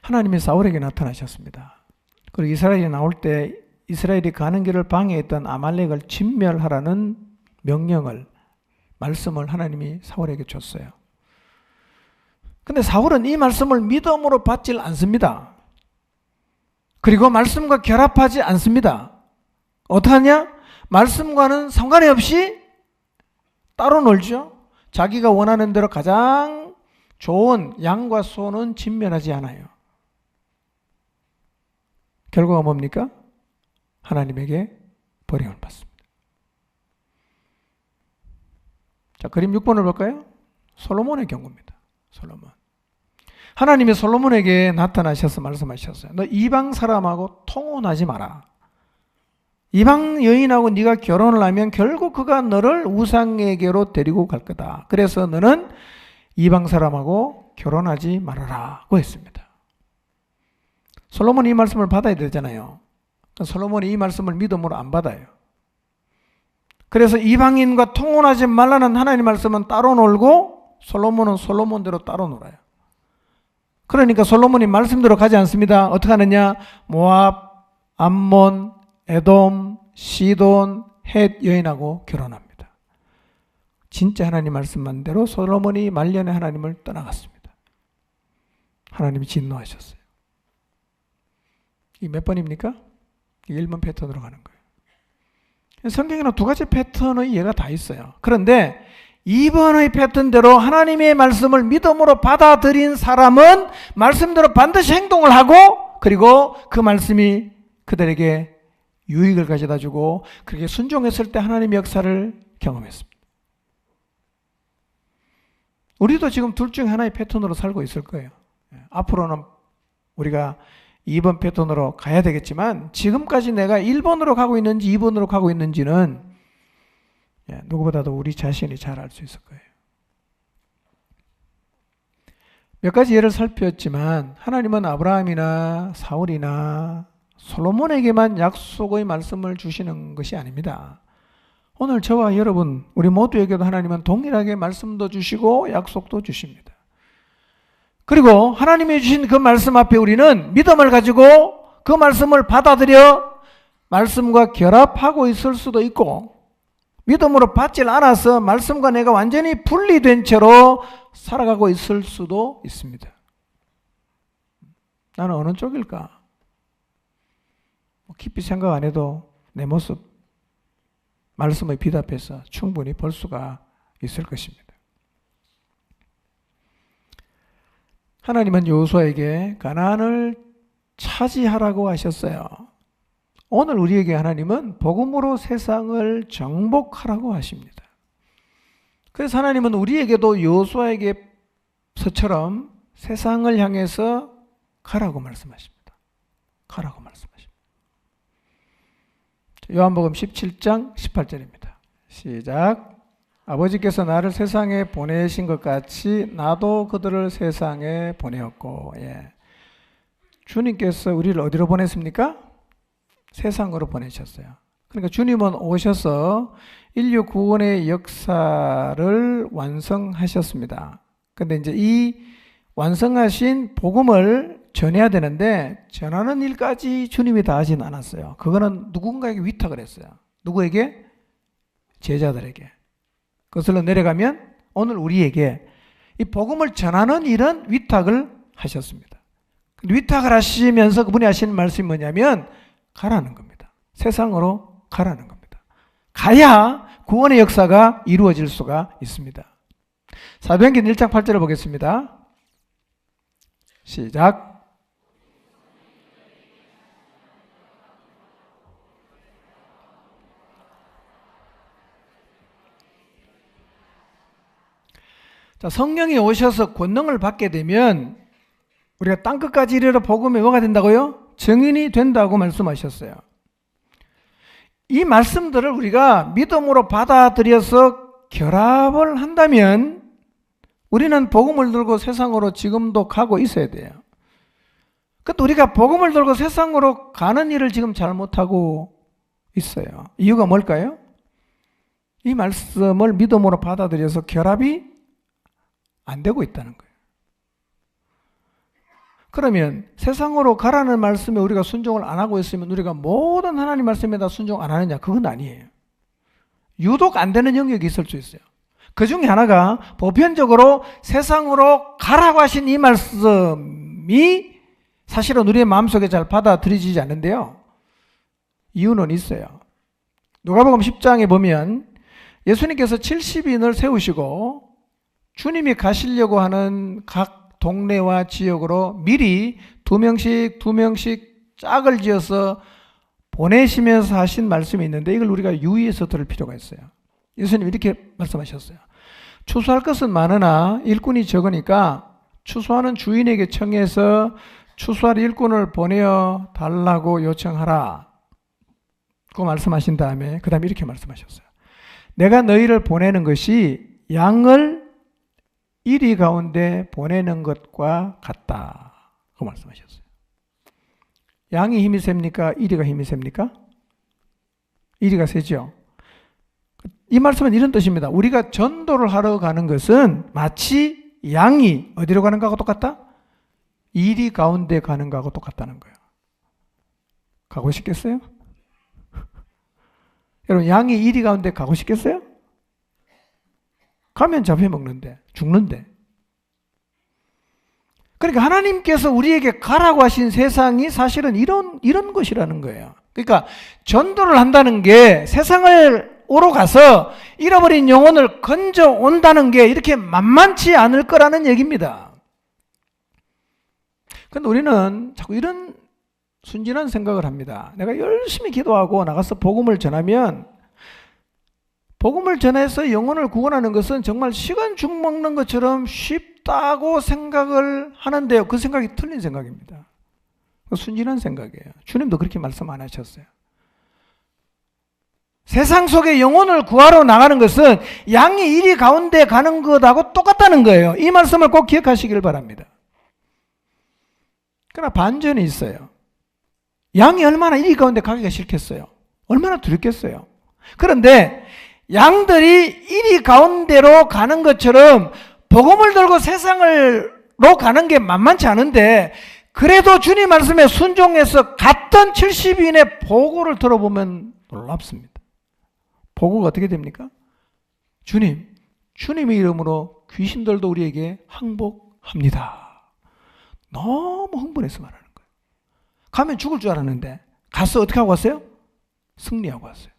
하나님이 사울에게 나타나셨습니다. 그리고 이스라엘이 나올 때 이스라엘이 가는 길을 방해했던 아말렉을 진멸하라는 명령을, 말씀을 하나님이 사울에게 줬어요. 근데 사울은 이 말씀을 믿음으로 받질 않습니다. 그리고 말씀과 결합하지 않습니다. 어떡하냐? 말씀과는 상관이 없이 따로 놀죠. 자기가 원하는 대로 가장 좋은 양과 소는 진멸하지 않아요. 결과가 뭡니까? 하나님에게 버림을 받습니다. 자, 그림 6번을 볼까요? 솔로몬의 경우입니다. 솔로몬. 하나님이 솔로몬에게 나타나셔서 말씀하셨어요. 너 이방 사람하고 통혼하지 마라. 이방 여인하고 네가 결혼을 하면 결국 그가 너를 우상에게로 데리고 갈 거다. 그래서 너는 이방 사람하고 결혼하지 말아라고 했습니다. 솔로몬이 이 말씀을 받아야 되잖아요. 솔로몬이 이 말씀을 믿음으로 안 받아요. 그래서 이방인과 통혼하지 말라는 하나님 말씀은 따로 놀고 솔로몬은 솔로몬대로 따로 놀아요. 그러니까 솔로몬이 말씀대로 가지 않습니다. 어떻게 하느냐? 모압, 암몬, 에돔, 시돈, 헷 여인하고 결혼합니다. 진짜 하나님 말씀만대로 솔로몬이 말년에 하나님을 떠나갔습니다. 하나님이 진노하셨어요. 이 몇 번입니까? 1번 패턴으로 가는 거예요. 성경에는 두 가지 패턴의 예가 다 있어요. 그런데 2번의 패턴대로 하나님의 말씀을 믿음으로 받아들인 사람은 말씀대로 반드시 행동을 하고 그리고 그 말씀이 그들에게 유익을 가져다 주고 그렇게 순종했을 때 하나님의 역사를 경험했습니다. 우리도 지금 둘 중 하나의 패턴으로 살고 있을 거예요. 앞으로는 우리가 2번 패턴으로 가야 되겠지만 지금까지 내가 1번으로 가고 있는지 2번으로 가고 있는지는 누구보다도 우리 자신이 잘 알 수 있을 거예요. 몇 가지 예를 살폈지만 하나님은 아브라함이나 사울이나 솔로몬에게만 약속의 말씀을 주시는 것이 아닙니다. 오늘 저와 여러분 우리 모두에게도 하나님은 동일하게 말씀도 주시고 약속도 주십니다. 그리고 하나님이 주신 그 말씀 앞에 우리는 믿음을 가지고 그 말씀을 받아들여 말씀과 결합하고 있을 수도 있고 믿음으로 받질 않아서 말씀과 내가 완전히 분리된 채로 살아가고 있을 수도 있습니다. 나는 어느 쪽일까? 깊이 생각 안 해도 내 모습 말씀의 빛 앞에서 충분히 볼 수가 있을 것입니다. 하나님은 여호수아에게 가나안을 차지하라고 하셨어요. 오늘 우리에게 하나님은 복음으로 세상을 정복하라고 하십니다. 그래서 하나님은 우리에게도 여호수아에게서처럼 세상을 향해서 가라고 말씀하십니다. 가라고 말씀하십니다. 요한복음 17장 18절입니다. 시작. 아버지께서 나를 세상에 보내신 것 같이 나도 그들을 세상에 보내었고, 주님께서 우리를 어디로 보냈습니까? 세상으로 보내셨어요. 그러니까 주님은 오셔서 인류 구원의 역사를 완성하셨습니다. 근데 이제 이 완성하신 복음을 전해야 되는데 전하는 일까지 주님이 다 하진 않았어요. 그거는 누군가에게 위탁을 했어요. 누구에게? 제자들에게. 그것으로 내려가면 오늘 우리에게 이 복음을 전하는 일은 위탁을 하셨습니다. 위탁을 하시면서 그분이 하시는 말씀이 뭐냐면 가라는 겁니다. 세상으로 가라는 겁니다. 가야 구원의 역사가 이루어질 수가 있습니다. 사도행전 1장 8절을 보겠습니다. 시작. 자, 성령이 오셔서 권능을 받게 되면 우리가 땅끝까지 이르러 복음이 뭐가 된다고요? 증인이 된다고 말씀하셨어요. 이 말씀들을 우리가 믿음으로 받아들여서 결합을 한다면 우리는 복음을 들고 세상으로 지금도 가고 있어야 돼요. 근데 우리가 복음을 들고 세상으로 가는 일을 지금 잘못하고 있어요. 이유가 뭘까요? 이 말씀을 믿음으로 받아들여서 결합이 안 되고 있다는 거예요. 그러면 세상으로 가라는 말씀에 우리가 순종을 안 하고 있으면 우리가 모든 하나님 말씀에 다 순종 안 하느냐? 그건 아니에요. 유독 안 되는 영역이 있을 수 있어요. 그 중에 하나가 보편적으로 세상으로 가라고 하신 이 말씀이 사실은 우리의 마음속에 잘 받아들여지지 않는데요. 이유는 있어요. 누가복음 10장에 보면 예수님께서 70인을 세우시고 주님이 가시려고 하는 각 동네와 지역으로 미리 두 명씩 짝을 지어서 보내시면서 하신 말씀이 있는데 이걸 우리가 유의해서 들을 필요가 있어요. 예수님 이렇게 말씀하셨어요. 추수할 것은 많으나 일꾼이 적으니까 추수하는 주인에게 청해서 추수할 일꾼을 보내어 달라고 요청하라. 그 말씀하신 다음에 그 다음에 이렇게 말씀하셨어요. 내가 너희를 보내는 것이 양을 이리 가운데 보내는 것과 같다. 그 말씀하셨어요. 양이 힘이 셉니까? 이리가 힘이 셉니까? 이리가 세죠. 이 말씀은 이런 뜻입니다. 우리가 전도를 하러 가는 것은 마치 양이 어디로 가는 거하고 똑같다? 이리 가운데 가는 거하고 똑같다는 거예요. 가고 싶겠어요? 여러분, 양이 이리 가운데 가고 싶겠어요? 가면 잡혀먹는데, 죽는데. 그러니까 하나님께서 우리에게 가라고 하신 세상이 사실은 이런 것이라는 거예요. 그러니까 전도를 한다는 게 세상을 오러 가서 잃어버린 영혼을 건져 온다는 게 이렇게 만만치 않을 거라는 얘기입니다. 그런데 우리는 자꾸 이런 순진한 생각을 합니다. 내가 열심히 기도하고 나가서 복음을 전하면 복음을 전해서 영혼을 구원하는 것은 정말 시간 죽 먹는 것처럼 쉽다고 생각을 하는데요. 그 생각이 틀린 생각입니다. 순진한 생각이에요. 주님도 그렇게 말씀 안 하셨어요. 세상 속에 영혼을 구하러 나가는 것은 양이 이리 가운데 가는 것하고 똑같다는 거예요. 이 말씀을 꼭 기억하시길 바랍니다. 그러나 반전이 있어요. 양이 얼마나 이리 가운데 가기가 싫겠어요. 얼마나 두렵겠어요. 그런데 양들이 이리 가운데로 가는 것처럼 복음을 들고 세상으로 가는 게 만만치 않은데 그래도 주님 말씀에 순종해서 갔던 70인의 보고를 들어보면 놀랍습니다. 보고가 어떻게 됩니까? 주님의 이름으로 귀신들도 우리에게 항복합니다. 너무 흥분해서 말하는 거예요. 가면 죽을 줄 알았는데 가서 어떻게 하고 왔어요? 승리하고 왔어요.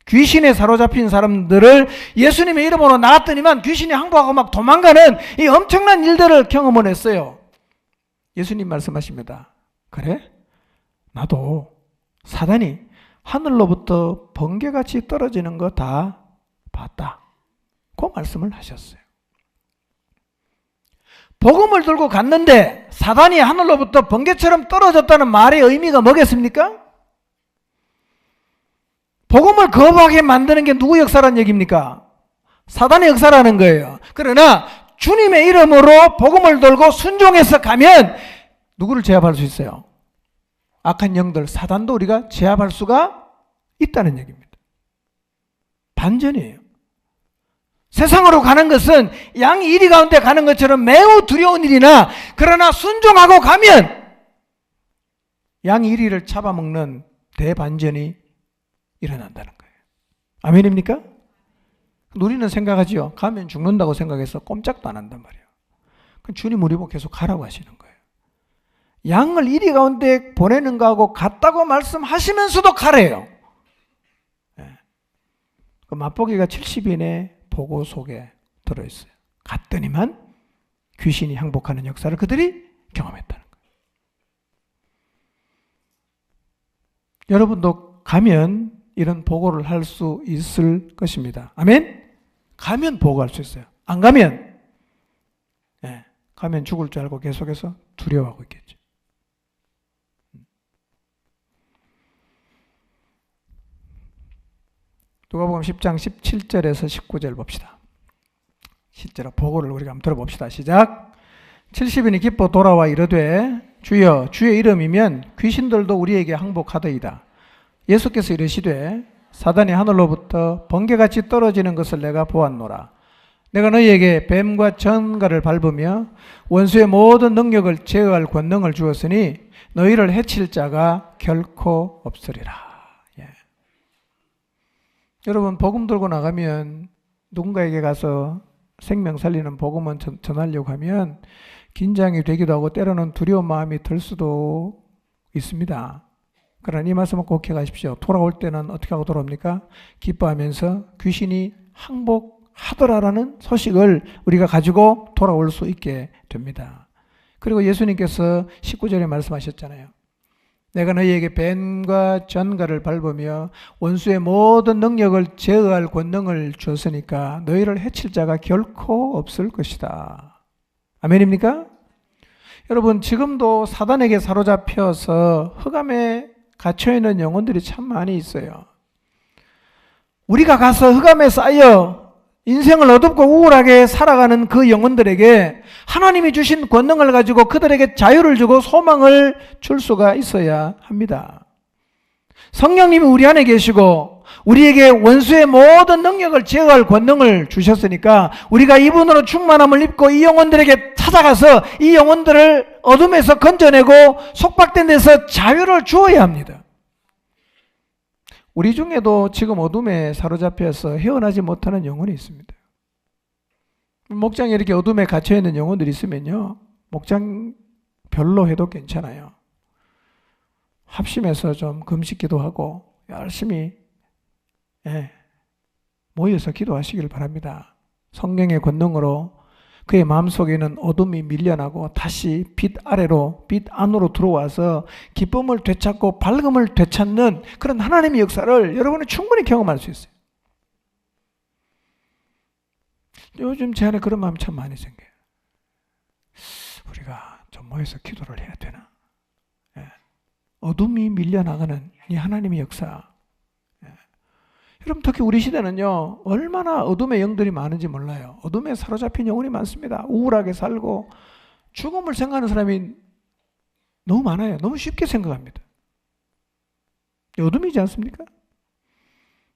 귀신에 사로잡힌 사람들을 예수님의 이름으로 나갔더니만 귀신이 항복하고 막 도망가는 이 엄청난 일들을 경험을 했어요. 예수님 말씀하십니다. 그래? 나도 사단이 하늘로부터 번개같이 떨어지는 거 다 봤다. 그 말씀을 하셨어요. 복음을 들고 갔는데 사단이 하늘로부터 번개처럼 떨어졌다는 말의 의미가 뭐겠습니까? 복음을 거부하게 만드는 게 누구 역사라는 얘기입니까? 사단의 역사라는 거예요. 그러나 주님의 이름으로 복음을 들고 순종해서 가면 누구를 제압할 수 있어요? 악한 영들, 사단도 우리가 제압할 수가 있다는 얘기입니다. 반전이에요. 세상으로 가는 것은 양이 이리 가운데 가는 것처럼 매우 두려운 일이나 그러나 순종하고 가면 양이 이리를 잡아먹는 대반전이 일어난다는 거예요. 아멘입니까? 우리는 생각하지요. 가면 죽는다고 생각해서 꼼짝도 안 한단 말이에요. 주님 우리 보고 계속 가라고 하시는 거예요. 양을 이리 가운데 보내는 거하고 같다고 말씀하시면서도 가래요. 그 맛보기가 70인의 보고 속에 들어있어요. 갔더니만 귀신이 항복하는 역사를 그들이 경험했다는 거예요. 여러분도 가면 이런 보고를 할 수 있을 것입니다. 아멘? 가면 보고할 수 있어요. 안 가면, 가면 죽을 줄 알고 계속해서 두려워하고 있겠죠. 누가복음 10장 17절에서 19절 봅시다. 실제로 보고를 우리가 한번 들어봅시다. 시작. 70인이 기뻐 돌아와 이르되 주여 주의 이름이면 귀신들도 우리에게 항복하더이다. 예수께서 이르시되 사단이 하늘로부터 번개같이 떨어지는 것을 내가 보았노라. 내가 너희에게 뱀과 전갈을 밟으며 원수의 모든 능력을 제어할 권능을 주었으니 너희를 해칠 자가 결코 없으리라. 여러분, 복음 들고 나가면 누군가에게 가서 생명 살리는 복음을 전하려고 하면 긴장이 되기도 하고 때로는 두려운 마음이 들 수도 있습니다. 그러나 이 말씀은 꼭 기억하십시오. 돌아올 때는 어떻게 하고 돌아옵니까? 기뻐하면서 귀신이 항복하더라라는 소식을 우리가 가지고 돌아올 수 있게 됩니다. 그리고 예수님께서 19절에 말씀하셨잖아요. 내가 너희에게 뱀과 전갈을 밟으며 원수의 모든 능력을 제어할 권능을 주었으니까 너희를 해칠 자가 결코 없을 것이다. 아멘입니까? 여러분, 지금도 사단에게 사로잡혀서 흑암에 갇혀있는 영혼들이 참 많이 있어요. 우리가 가서 흑암에 쌓여 인생을 어둡고 우울하게 살아가는 그 영혼들에게 하나님이 주신 권능을 가지고 그들에게 자유를 주고 소망을 줄 수가 있어야 합니다. 성령님이 우리 안에 계시고 우리에게 원수의 모든 능력을 제어할 권능을 주셨으니까 우리가 이분으로 충만함을 입고 이 영혼들에게 찾아가서 이 영혼들을 어둠에서 건져내고 속박된 데서 자유를 주어야 합니다. 우리 중에도 지금 어둠에 사로잡혀서 헤어나지 못하는 영혼이 있습니다. 목장에 이렇게 어둠에 갇혀있는 영혼들이 있으면요, 목장 별로 해도 괜찮아요. 합심해서 좀 금식 기도하고 열심히 모여서 기도하시길 바랍니다. 성령의 권능으로 그의 마음속에는 어둠이 밀려나고 다시 빛 아래로, 빛 안으로 들어와서 기쁨을 되찾고 밝음을 되찾는 그런 하나님의 역사를 여러분은 충분히 경험할 수 있어요. 요즘 제 안에 그런 마음이 참 많이 생겨요. 우리가 좀 모여서 기도를 해야 되나? 어둠이 밀려나가는 이 하나님의 역사. 여러분, 특히 우리 시대는요, 얼마나 어둠의 영들이 많은지 몰라요. 어둠에 사로잡힌 영혼이 많습니다. 우울하게 살고 죽음을 생각하는 사람이 너무 많아요. 너무 쉽게 생각합니다. 어둠이지 않습니까?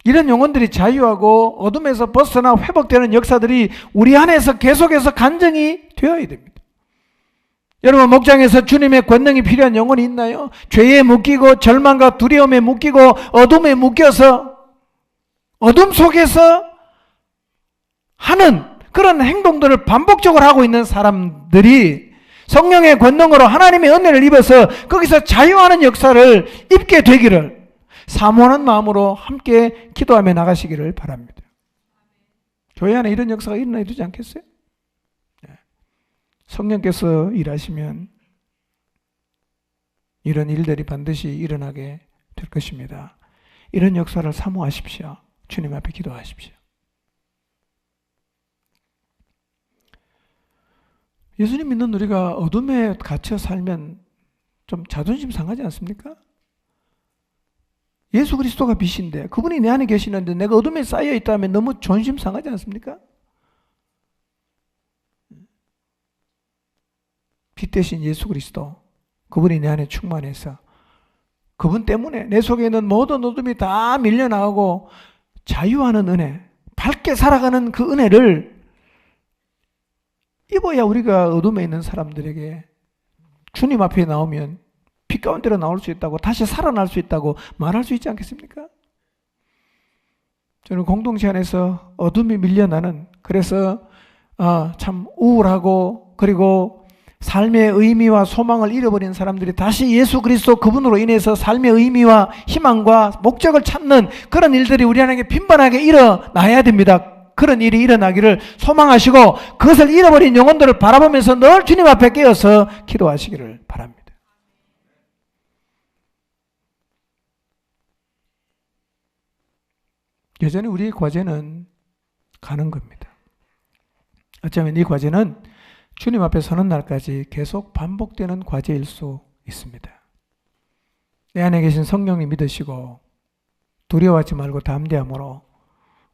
이런 영혼들이 자유하고 어둠에서 벗어나 회복되는 역사들이 우리 안에서 계속해서 간증이 되어야 됩니다. 여러분, 목장에서 주님의 권능이 필요한 영혼이 있나요? 죄에 묶이고 절망과 두려움에 묶이고 어둠에 묶여서 어둠 속에서 하는 그런 행동들을 반복적으로 하고 있는 사람들이 성령의 권능으로 하나님의 은혜를 입어서 거기서 자유하는 역사를 입게 되기를 사모하는 마음으로 함께 기도하며 나가시기를 바랍니다. 교회 안에 이런 역사가 일어나야 되지 않겠어요? 성령께서 일하시면 이런 일들이 반드시 일어나게 될 것입니다. 이런 역사를 사모하십시오. 주님 앞에 기도하십시오. 예수님 믿는 우리가 어둠에 갇혀 살면 좀 자존심 상하지 않습니까? 예수 그리스도가 빛인데 그분이 내 안에 계시는데 내가 어둠에 쌓여 있다면 너무 존심 상하지 않습니까? 빛 대신 예수 그리스도, 그분이 내 안에 충만해서 그분 때문에 내 속에 있는 모든 어둠이 다 밀려나가고 자유하는 은혜, 밝게 살아가는 그 은혜를 입어야 우리가 어둠에 있는 사람들에게 주님 앞에 나오면 빛 가운데로 나올 수 있다고, 다시 살아날 수 있다고 말할 수 있지 않겠습니까? 저는 공동체 안에서 어둠이 밀려나는, 그래서 참 우울하고 그리고 삶의 의미와 소망을 잃어버린 사람들이 다시 예수 그리스도 그분으로 인해서 삶의 의미와 희망과 목적을 찾는 그런 일들이 우리 안에 빈번하게 일어나야 됩니다. 그런 일이 일어나기를 소망하시고 그것을 잃어버린 영혼들을 바라보면서 늘 주님 앞에 깨어서 기도하시기를 바랍니다. 여전히 우리의 과제는 가는 겁니다. 어쩌면 이 과제는 주님 앞에 서는 날까지 계속 반복되는 과제일 수 있습니다. 내 안에 계신 성령님 믿으시고 두려워하지 말고 담대함으로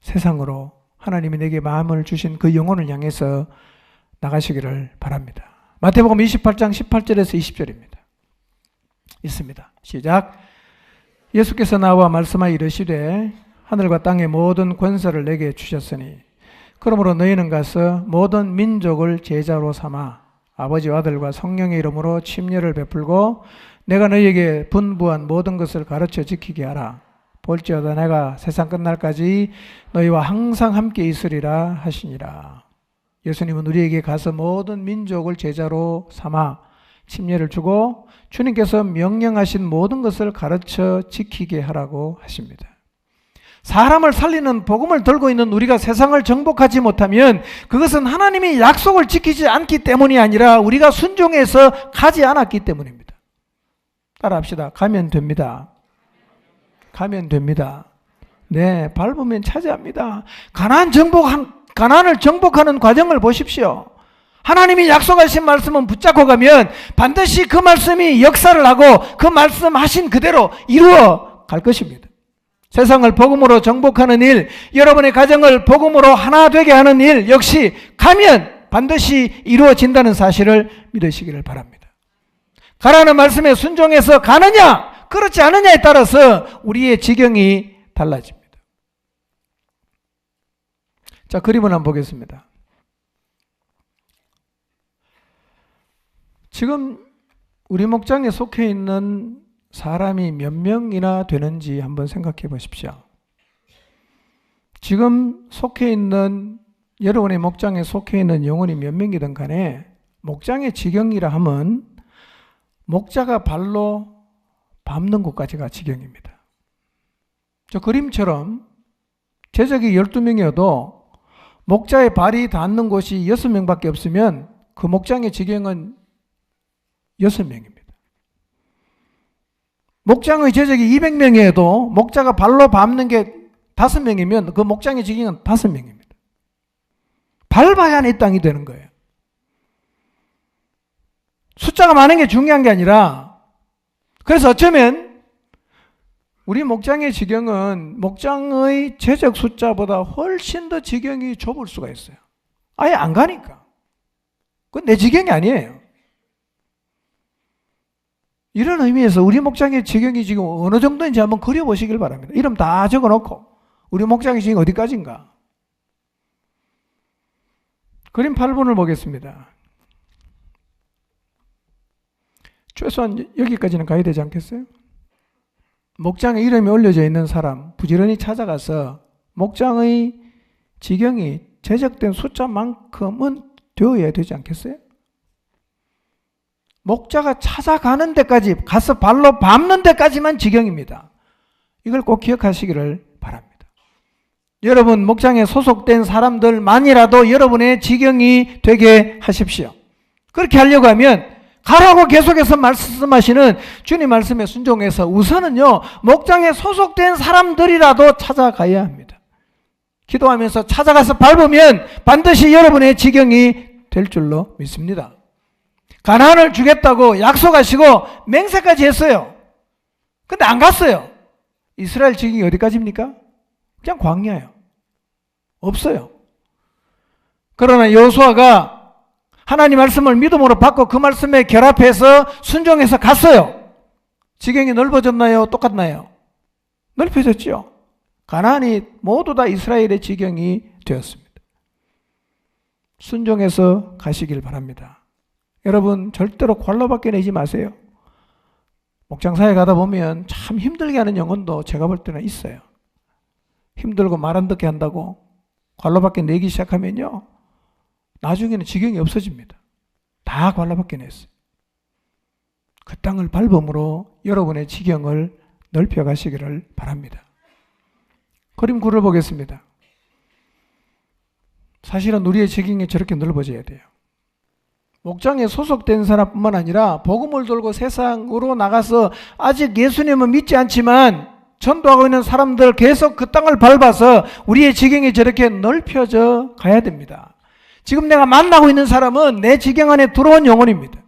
세상으로 하나님이 내게 마음을 주신 그 영혼을 향해서 나가시기를 바랍니다. 마태복음 28장 18절에서 20절입니다. 있습니다. 시작. 예수께서 나와 말씀하여 이르시되 하늘과 땅의 모든 권세를 내게 주셨으니 그러므로 너희는 가서 모든 민족을 제자로 삼아 아버지와 아들과 성령의 이름으로 침례를 베풀고 내가 너희에게 분부한 모든 것을 가르쳐 지키게 하라. 볼지어다 내가 세상 끝날까지 너희와 항상 함께 있으리라 하시니라. 예수님은 우리에게 가서 모든 민족을 제자로 삼아 침례를 주고 주님께서 명령하신 모든 것을 가르쳐 지키게 하라고 하십니다. 사람을 살리는 복음을 들고 있는 우리가 세상을 정복하지 못하면 그것은 하나님이 약속을 지키지 않기 때문이 아니라 우리가 순종해서 가지 않았기 때문입니다. 따라합시다. 가면 됩니다. 가면 됩니다. 네, 밟으면 차지합니다. 가나안을 정복하는 과정을 보십시오. 하나님이 약속하신 말씀은 붙잡고 가면 반드시 그 말씀이 역사를 하고 그 말씀하신 그대로 이루어 갈 것입니다. 세상을 복음으로 정복하는 일, 여러분의 가정을 복음으로 하나 되게 하는 일 역시 가면 반드시 이루어진다는 사실을 믿으시기를 바랍니다. 가라는 말씀에 순종해서 가느냐 그렇지 않느냐에 따라서 우리의 지경이 달라집니다. 자, 그림을 한번 보겠습니다. 지금 우리 목장에 속해 있는 사람이 몇 명이나 되는지 한번 생각해 보십시오. 지금 속해 있는 여러분의 목장에 속해 있는 영혼이 몇 명이든 간에 목장의 지경이라 하면 목자가 발로 밟는 곳까지가 지경입니다. 저 그림처럼 제적이 12명이어도 목자의 발이 닿는 곳이 6명밖에 없으면 그 목장의 지경은 6명입니다. 목장의 제적이 200명이어도 목자가 발로 밟는 게 5명이면 그 목장의 지경은 5명입니다. 밟아야 내 땅이 되는 거예요. 숫자가 많은 게 중요한 게 아니라 그래서 어쩌면 우리 목장의 지경은 목장의 제적 숫자보다 훨씬 더 지경이 좁을 수가 있어요. 아예 안 가니까. 그건 내 지경이 아니에요. 이런 의미에서 우리 목장의 지경이 지금 어느 정도인지 한번 그려보시길 바랍니다. 이름 다 적어놓고 우리 목장의 지경이 어디까지인가. 그림 8번을 보겠습니다. 최소한 여기까지는 가야 되지 않겠어요? 목장에 이름이 올려져 있는 사람 부지런히 찾아가서 목장의 지경이 제적된 숫자만큼은 되어야 되지 않겠어요? 목자가 찾아가는 데까지 가서 발로 밟는 데까지만 지경입니다. 이걸 꼭 기억하시기를 바랍니다. 여러분 목장에 소속된 사람들만이라도 여러분의 지경이 되게 하십시오. 그렇게 하려고 하면 가라고 계속해서 말씀하시는 주님 말씀에 순종해서 우선은요 목장에 소속된 사람들이라도 찾아가야 합니다. 기도하면서 찾아가서 밟으면 반드시 여러분의 지경이 될 줄로 믿습니다. 가나안을 주겠다고 약속하시고 맹세까지 했어요. 근데 안 갔어요. 이스라엘 지경이 어디까지입니까? 그냥 광야예요. 없어요. 그러나 여호수아가 하나님 말씀을 믿음으로 받고 그 말씀에 결합해서 순종해서 갔어요. 지경이 넓어졌나요? 똑같나요? 넓혀졌죠. 가나안이 모두 다 이스라엘의 지경이 되었습니다. 순종해서 가시길 바랍니다. 여러분 절대로 괄로밖에 내지 마세요. 목장사에 가다 보면 참 힘들게 하는 영혼도 제가 볼 때는 있어요. 힘들고 말 안 듣게 한다고 괄로밖에 내기 시작하면요 나중에는 지경이 없어집니다. 다 갈라벗겨냈어요. 그 땅을 밟음으로 여러분의 지경을 넓혀가시기를 바랍니다. 그림 9를 보겠습니다. 사실은 우리의 지경이 저렇게 넓어져야 돼요. 목장에 소속된 사람뿐만 아니라 복음을 들고 세상으로 나가서 아직 예수님은 믿지 않지만 전도하고 있는 사람들 계속 그 땅을 밟아서 우리의 지경이 저렇게 넓혀져 가야 됩니다. 지금 내가 만나고 있는 사람은 내 지경 안에 들어온 영혼입니다.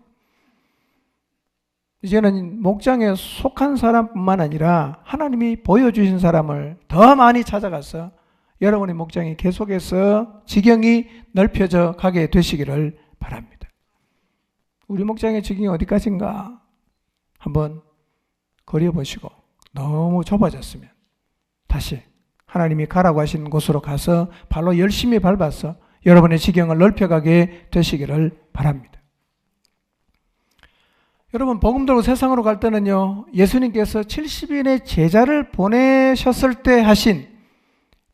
이제는 목장에 속한 사람뿐만 아니라 하나님이 보여주신 사람을 더 많이 찾아가서 여러분의 목장이 계속해서 지경이 넓혀져 가게 되시기를 바랍니다. 우리 목장의 지경이 어디까지인가 한번 그려보시고 너무 좁아졌으면 다시 하나님이 가라고 하신 곳으로 가서 발로 열심히 밟아서 여러분의 지경을 넓혀가게 되시기를 바랍니다. 여러분 복음 들고 세상으로 갈 때는요, 예수님께서 70인의 제자를 보내셨을 때 하신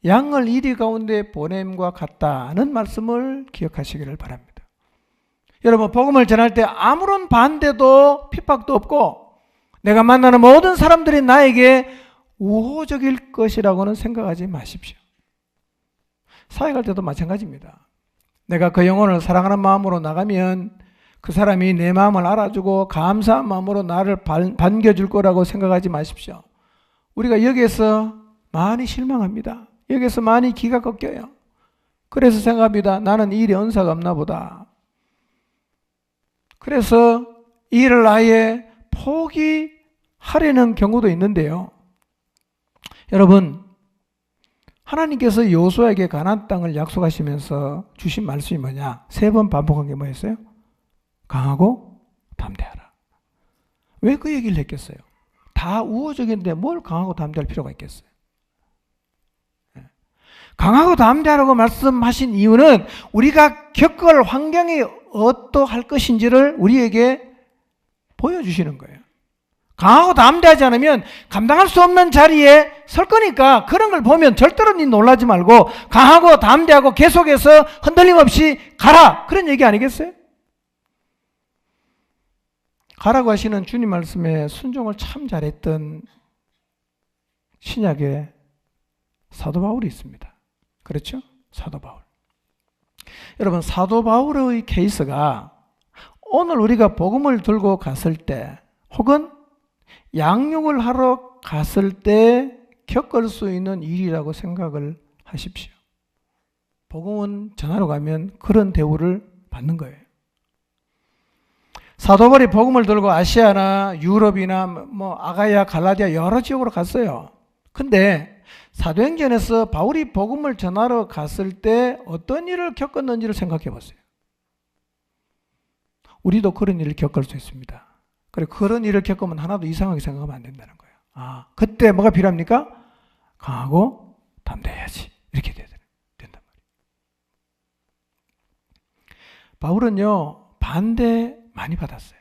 양을 이리 가운데 보냄과 같다는 말씀을 기억하시기를 바랍니다. 여러분 복음을 전할 때 아무런 반대도 핍박도 없고 내가 만나는 모든 사람들이 나에게 우호적일 것이라고는 생각하지 마십시오. 사회 갈 때도 마찬가지입니다. 내가 그 영혼을 사랑하는 마음으로 나가면 그 사람이 내 마음을 알아주고 감사한 마음으로 나를 반겨줄 거라고 생각하지 마십시오. 우리가 여기에서 많이 실망합니다. 여기에서 많이 기가 꺾여요. 그래서 생각합니다. 나는 이 일에 은사가 없나 보다. 그래서 이 일을 아예 포기하려는 경우도 있는데요. 여러분, 하나님께서 여호수아에게 가나안 땅을 약속하시면서 주신 말씀이 뭐냐? 3번 반복한 게 뭐였어요? 강하고 담대하라. 왜 그 얘기를 했겠어요? 다 우호적인데 뭘 강하고 담대할 필요가 있겠어요? 강하고 담대하라고 말씀하신 이유는 우리가 겪을 환경이 어떠할 것인지를 우리에게 보여주시는 거예요. 강하고 담대하지 않으면 감당할 수 없는 자리에 설 거니까 그런 걸 보면 절대로 놀라지 말고 강하고 담대하고 계속해서 흔들림 없이 가라. 그런 얘기 아니겠어요? 가라고 하시는 주님 말씀에 순종을 참 잘했던 신약에 사도 바울이 있습니다. 그렇죠? 사도 바울. 여러분 사도 바울의 케이스가 오늘 우리가 복음을 들고 갔을 때 혹은 양육을 하러 갔을 때 겪을 수 있는 일이라고 생각을 하십시오. 복음은 전하러 가면 그런 대우를 받는 거예요. 사도 바울이 복음을 들고 아시아나 유럽이나 아가야, 갈라디아 여러 지역으로 갔어요. 근데 사도행전에서 바울이 복음을 전하러 갔을 때 어떤 일을 겪었는지를 생각해 보세요. 우리도 그런 일을 겪을 수 있습니다. 그리고 그런 일을 겪으면 하나도 이상하게 생각하면 안 된다는 거예요. 그때 뭐가 필요합니까? 강하고 담대해야지. 이렇게 된단 말이에요. 바울은요, 반대 많이 받았어요.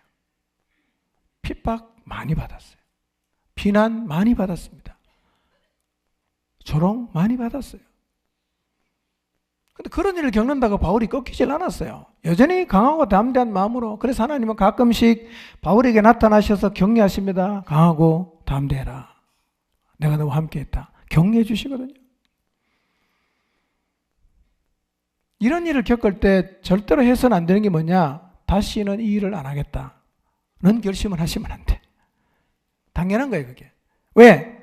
핍박 많이 받았어요. 비난 많이 받았습니다. 조롱 많이 받았어요. 근데 그런 일을 겪는다고 바울이 꺾이질 않았어요. 여전히 강하고 담대한 마음으로. 그래서 하나님은 가끔씩 바울에게 나타나셔서 격려하십니다. 강하고 담대해라. 내가 너와 함께했다. 격려해 주시거든요. 이런 일을 겪을 때 절대로 해서는 안 되는 게 뭐냐? 다시는 이 일을 안 하겠다는 결심을 하시면 안 돼. 당연한 거예요, 그게. 왜?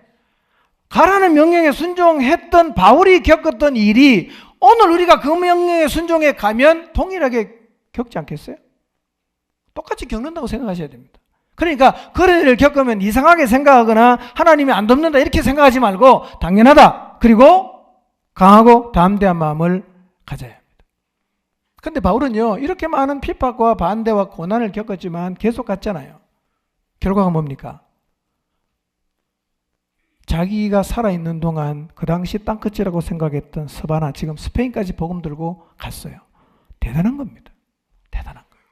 가라는 명령에 순종했던 바울이 겪었던 일이 오늘 우리가 그 명령에 순종해 가면 동일하게 겪지 않겠어요? 똑같이 겪는다고 생각하셔야 됩니다. 그러니까 그런 일을 겪으면 이상하게 생각하거나 하나님이 안 돕는다 이렇게 생각하지 말고 당연하다. 그리고 강하고 담대한 마음을 가져야 합니다. 근데 바울은요, 이렇게 많은 핍박과 반대와 고난을 겪었지만 계속 갔잖아요. 결과가 뭡니까? 자기가 살아있는 동안 그 당시 땅끝이라고 생각했던 서바나, 지금 스페인까지 복음 들고 갔어요. 대단한 겁니다. 대단한 거예요.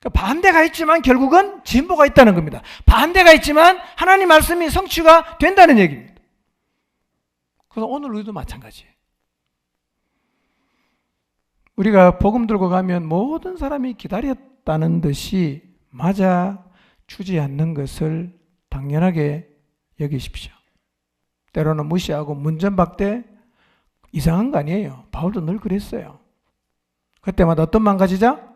그러니까 반대가 있지만 결국은 진보가 있다는 겁니다. 반대가 있지만 하나님 말씀이 성취가 된다는 얘기입니다. 그래서 오늘 우리도 마찬가지예요. 우리가 복음 들고 가면 모든 사람이 기다렸다는 듯이 맞아 주지 않는 것을 당연하게 여기십시오. 때로는 무시하고 문전박대 이상한 거 아니에요. 바울도 늘 그랬어요. 그때마다 어떤 마음가지자?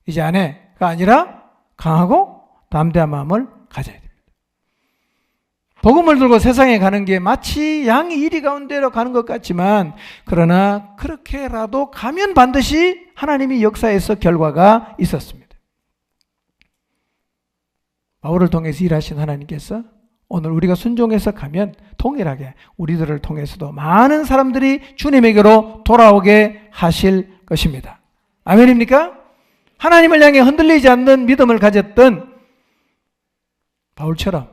이제 안 해가 아니라 강하고 담대한 마음을 가져야 됩니다. 복음을 들고 세상에 가는 게 마치 양이 이리 가운데로 가는 것 같지만 그러나 그렇게라도 가면 반드시 하나님이 역사에서 결과가 있었습니다. 바울을 통해서 일하신 하나님께서 오늘 우리가 순종해서 가면 동일하게 우리들을 통해서도 많은 사람들이 주님에게로 돌아오게 하실 것입니다. 아멘입니까? 하나님을 향해 흔들리지 않는 믿음을 가졌던 바울처럼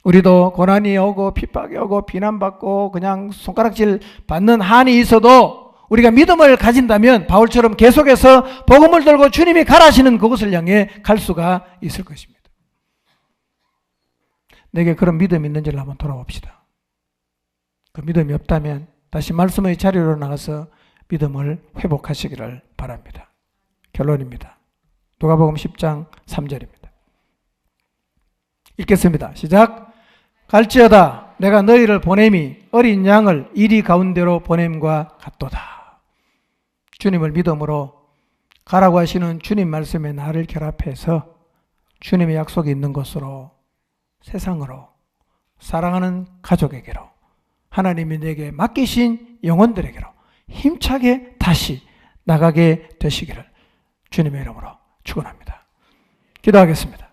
우리도 고난이 오고 핍박이 오고 비난받고 그냥 손가락질 받는 한이 있어도 우리가 믿음을 가진다면 바울처럼 계속해서 복음을 들고 주님이 가라시는 그곳을 향해 갈 수가 있을 것입니다. 내게 그런 믿음이 있는지를 한번 돌아봅시다. 그 믿음이 없다면 다시 말씀의 자리로 나가서 믿음을 회복하시기를 바랍니다. 결론입니다. 누가복음 10장 3절입니다. 읽겠습니다. 시작. 갈지어다 내가 너희를 보냄이 어린 양을 이리 가운데로 보냄과 같도다. 주님을 믿음으로 가라고 하시는 주님 말씀에 나를 결합해서 주님의 약속이 있는 곳으로 세상으로 사랑하는 가족에게로 하나님이 내게 맡기신 영혼들에게로 힘차게 다시 나가게 되시기를 주님의 이름으로 축원합니다. 기도하겠습니다.